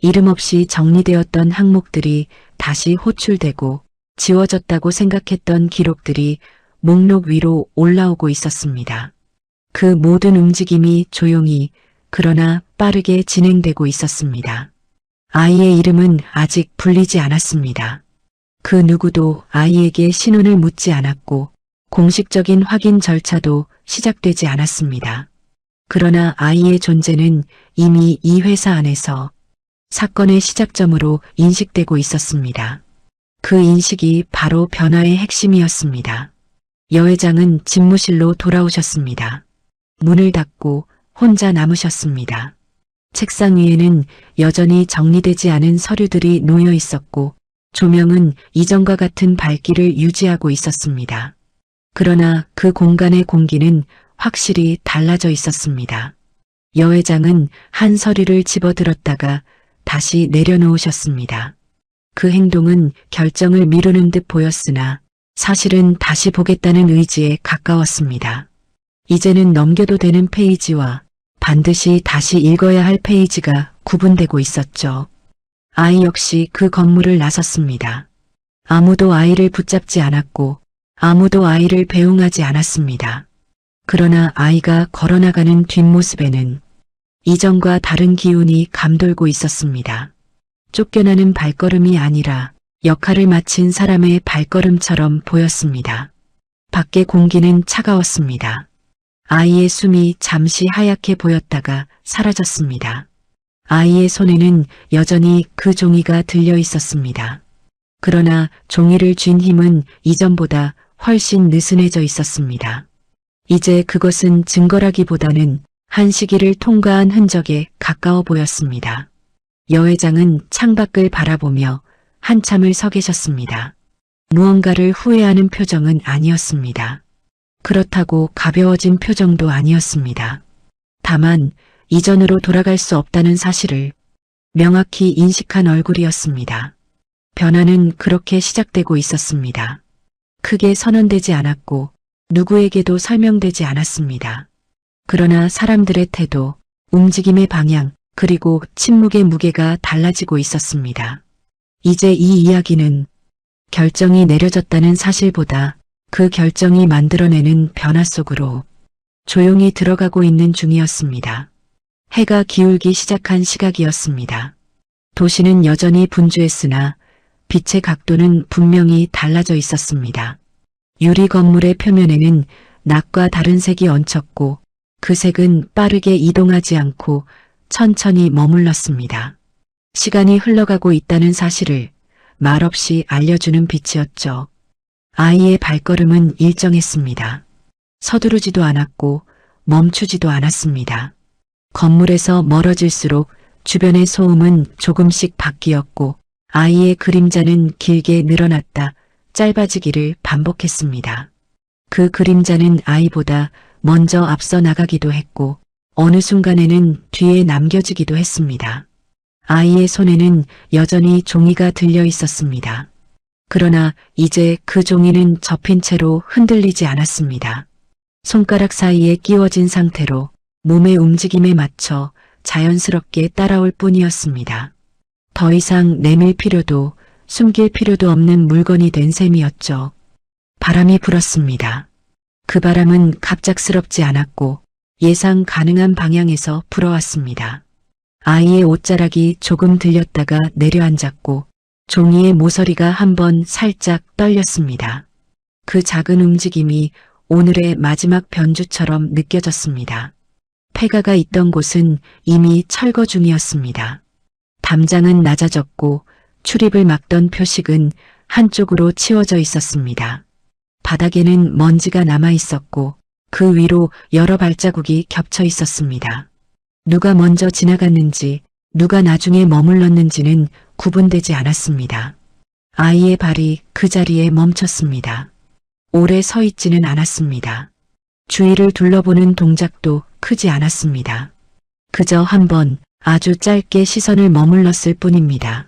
이름 없이 정리되었던 항목들이 다시 호출되고 지워졌다고 생각했던 기록들이 목록 위로 올라오고 있었습니다. 그 모든 움직임이 조용히 그러나 빠르게 진행되고 있었습니다. 아이의 이름은 아직 불리지 않았습니다. 그 누구도 아이에게 신원을 묻지 않았고 공식적인 확인 절차도 시작되지 않았습니다. 그러나 아이의 존재는 이미 이 회사 안에서 사건의 시작점으로 인식되고 있었습니다. 그 인식이 바로 변화의 핵심이었습니다. 여 회장은 집무실로 돌아오셨습니다. 문을 닫고 혼자 남으셨습니다. 책상 위에는 여전히 정리되지 않은 서류들이 놓여 있었고 조명은 이전과 같은 밝기를 유지하고 있었습니다. 그러나 그 공간의 공기는 확실히 달라져 있었습니다. 여 회장은 한 서류를 집어들었다가 다시 내려놓으셨습니다. 그 행동은 결정을 미루는 듯 보였으나 사실은 다시 보겠다는 의지에 가까웠습니다. 이제는 넘겨도 되는 페이지와 반드시 다시 읽어야 할 페이지가 구분되고 있었죠. 아이 역시 그 건물을 나섰습니다. 아무도 아이를 붙잡지 않았고 아무도 아이를 배웅하지 않았습니다. 그러나 아이가 걸어나가는 뒷모습에는 이전과 다른 기운이 감돌고 있었습니다. 쫓겨나는 발걸음이 아니라 역할을 마친 사람의 발걸음처럼 보였습니다. 밖의 공기는 차가웠습니다. 아이의 숨이 잠시 하얗게 보였다가 사라졌습니다. 아이의 손에는 여전히 그 종이가 들려 있었습니다. 그러나 종이를 쥔 힘은 이전보다 훨씬 느슨해져 있었습니다. 이제 그것은 증거라기보다는 한 시기를 통과한 흔적에 가까워 보였습니다. 여 회장은 창밖을 바라보며 한참을 서 계셨습니다. 무언가를 후회하는 표정은 아니었습니다. 그렇다고 가벼워진 표정도 아니었습니다. 다만 이전으로 돌아갈 수 없다는 사실을 명확히 인식한 얼굴이었습니다. 변화는 그렇게 시작되고 있었습니다. 크게 선언되지 않았고 누구에게도 설명되지 않았습니다. 그러나 사람들의 태도, 움직임의 방향, 그리고 침묵의 무게가 달라지고 있었습니다. 이제 이 이야기는 결정이 내려졌다는 사실보다 그 결정이 만들어내는 변화 속으로 조용히 들어가고 있는 중이었습니다. 해가 기울기 시작한 시각이었습니다. 도시는 여전히 분주했으나 빛의 각도는 분명히 달라져 있었습니다. 유리 건물의 표면에는 낮과 다른 색이 얹혔고 그 색은 빠르게 이동하지 않고 천천히 머물렀습니다. 시간이 흘러가고 있다는 사실을 말없이 알려주는 빛이었죠. 아이의 발걸음은 일정했습니다. 서두르지도 않았고 멈추지도 않았습니다. 건물에서 멀어질수록 주변의 소음은 조금씩 바뀌었고 아이의 그림자는 길게 늘어났다 짧아지기를 반복했습니다. 그 그림자는 아이보다 먼저 앞서 나가기도 했고 어느 순간에는 뒤에 남겨지기도 했습니다. 아이의 손에는 여전히 종이가 들려 있었습니다. 그러나 이제 그 종이는 접힌 채로 흔들리지 않았습니다. 손가락 사이에 끼워진 상태로 몸의 움직임에 맞춰 자연스럽게 따라올 뿐이었습니다. 더 이상 내밀 필요도 숨길 필요도 없는 물건이 된 셈이었죠. 바람이 불었습니다. 그 바람은 갑작스럽지 않았고 예상 가능한 방향에서 불어왔습니다. 아이의 옷자락이 조금 들렸다가 내려앉았고 종이의 모서리가 한번 살짝 떨렸습니다. 그 작은 움직임이 오늘의 마지막 변주처럼 느껴졌습니다. 폐가가 있던 곳은 이미 철거 중이었습니다. 담장은 낮아졌고 출입을 막던 표식은 한쪽으로 치워져 있었습니다. 바닥에는 먼지가 남아 있었고 그 위로 여러 발자국이 겹쳐 있었습니다. 누가 먼저 지나갔는지 누가 나중에 머물렀는지는 구분되지 않았습니다. 아이의 발이 그 자리에 멈췄습니다. 오래 서 있지는 않았습니다. 주위를 둘러보는 동작도 크지 않았습니다. 그저 한번 아주 짧게 시선을 머물렀을 뿐입니다.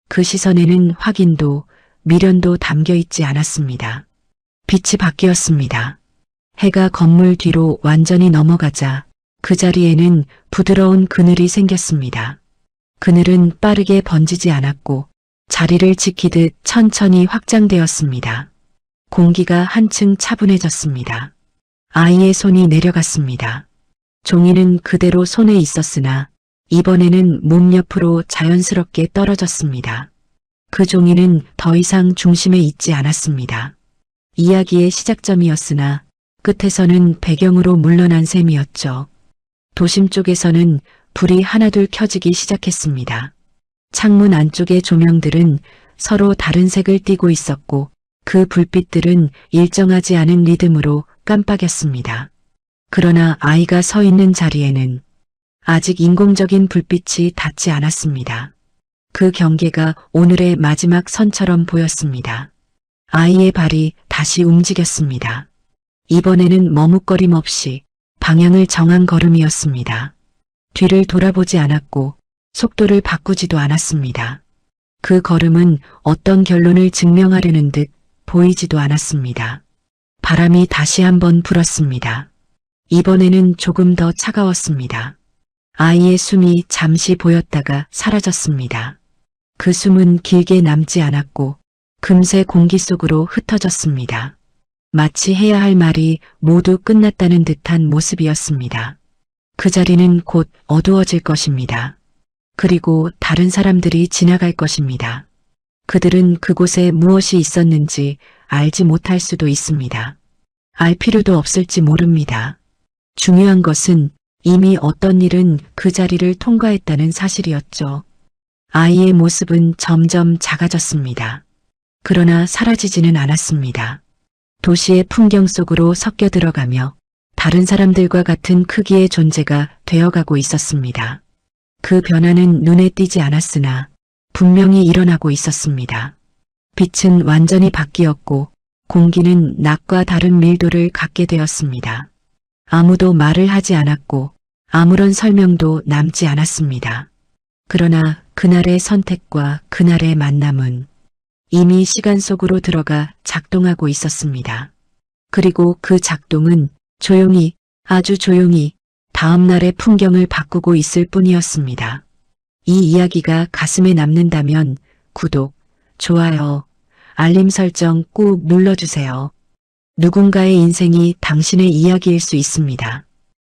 그 시선에는 확인도 미련도 담겨 있지 않았습니다. 빛이 바뀌었습니다. 해가 건물 뒤로 완전히 넘어가자 그 자리에는 부드러운 그늘이 생겼습니다. 그늘은 빠르게 번지지 않았고 자리를 지키듯 천천히 확장되었습니다. 공기가 한층 차분해졌습니다. 아이의 손이 내려갔습니다. 종이는 그대로 손에 있었으나 이번에는 몸 옆으로 자연스럽게 떨어졌습니다. 그 종이는 더 이상 중심에 있지 않았습니다. 이야기의 시작점이었으나 끝에서는 배경으로 물러난 셈이었죠. 도심 쪽에서는 불이 하나둘 켜지기 시작했습니다. 창문 안쪽의 조명들은 서로 다른 색을 띠고 있었고 그 불빛들은 일정하지 않은 리듬으로 깜빡였습니다. 그러나 아이가 서 있는 자리에는 아직 인공적인 불빛이 닿지 않았습니다. 그 경계가 오늘의 마지막 선처럼 보였습니다. 아이의 발이 다시 움직였습니다. 이번에는 머뭇거림 없이 방향을 정한 걸음이었습니다. 뒤를 돌아보지 않았고 속도를 바꾸지도 않았습니다. 그 걸음은 어떤 결론을 증명하려는 듯 보이지도 않았습니다. 바람이 다시 한번 불었습니다. 이번에는 조금 더 차가웠습니다. 아이의 숨이 잠시 보였다가 사라졌습니다. 그 숨은 길게 남지 않았고 금세 공기 속으로 흩어졌습니다. 마치 해야 할 말이 모두 끝났다는 듯한 모습이었습니다. 그 자리는 곧 어두워질 것입니다. 그리고 다른 사람들이 지나갈 것입니다. 그들은 그곳에 무엇이 있었는지 알지 못할 수도 있습니다. 알 필요도 없을지 모릅니다. 중요한 것은 이미 어떤 일은 그 자리를 통과했다는 사실이었죠. 아이의 모습은 점점 작아졌습니다. 그러나 사라지지는 않았습니다. 도시의 풍경 속으로 섞여 들어가며 다른 사람들과 같은 크기의 존재가 되어가고 있었습니다. 그 변화는 눈에 띄지 않았으나 분명히 일어나고 있었습니다. 빛은 완전히 바뀌었고 공기는 낮과 다른 밀도를 갖게 되었습니다. 아무도 말을 하지 않았고 아무런 설명도 남지 않았습니다. 그러나 그날의 선택과 그날의 만남은 이미 시간 속으로 들어가 작동하고 있었습니다. 그리고 그 작동은 조용히, 아주 조용히 다음 날의 풍경을 바꾸고 있을 뿐이었습니다. 이 이야기가 가슴에 남는다면 구독, 좋아요, 알림 설정 꾹 눌러주세요. 누군가의 인생이 당신의 이야기일 수 있습니다.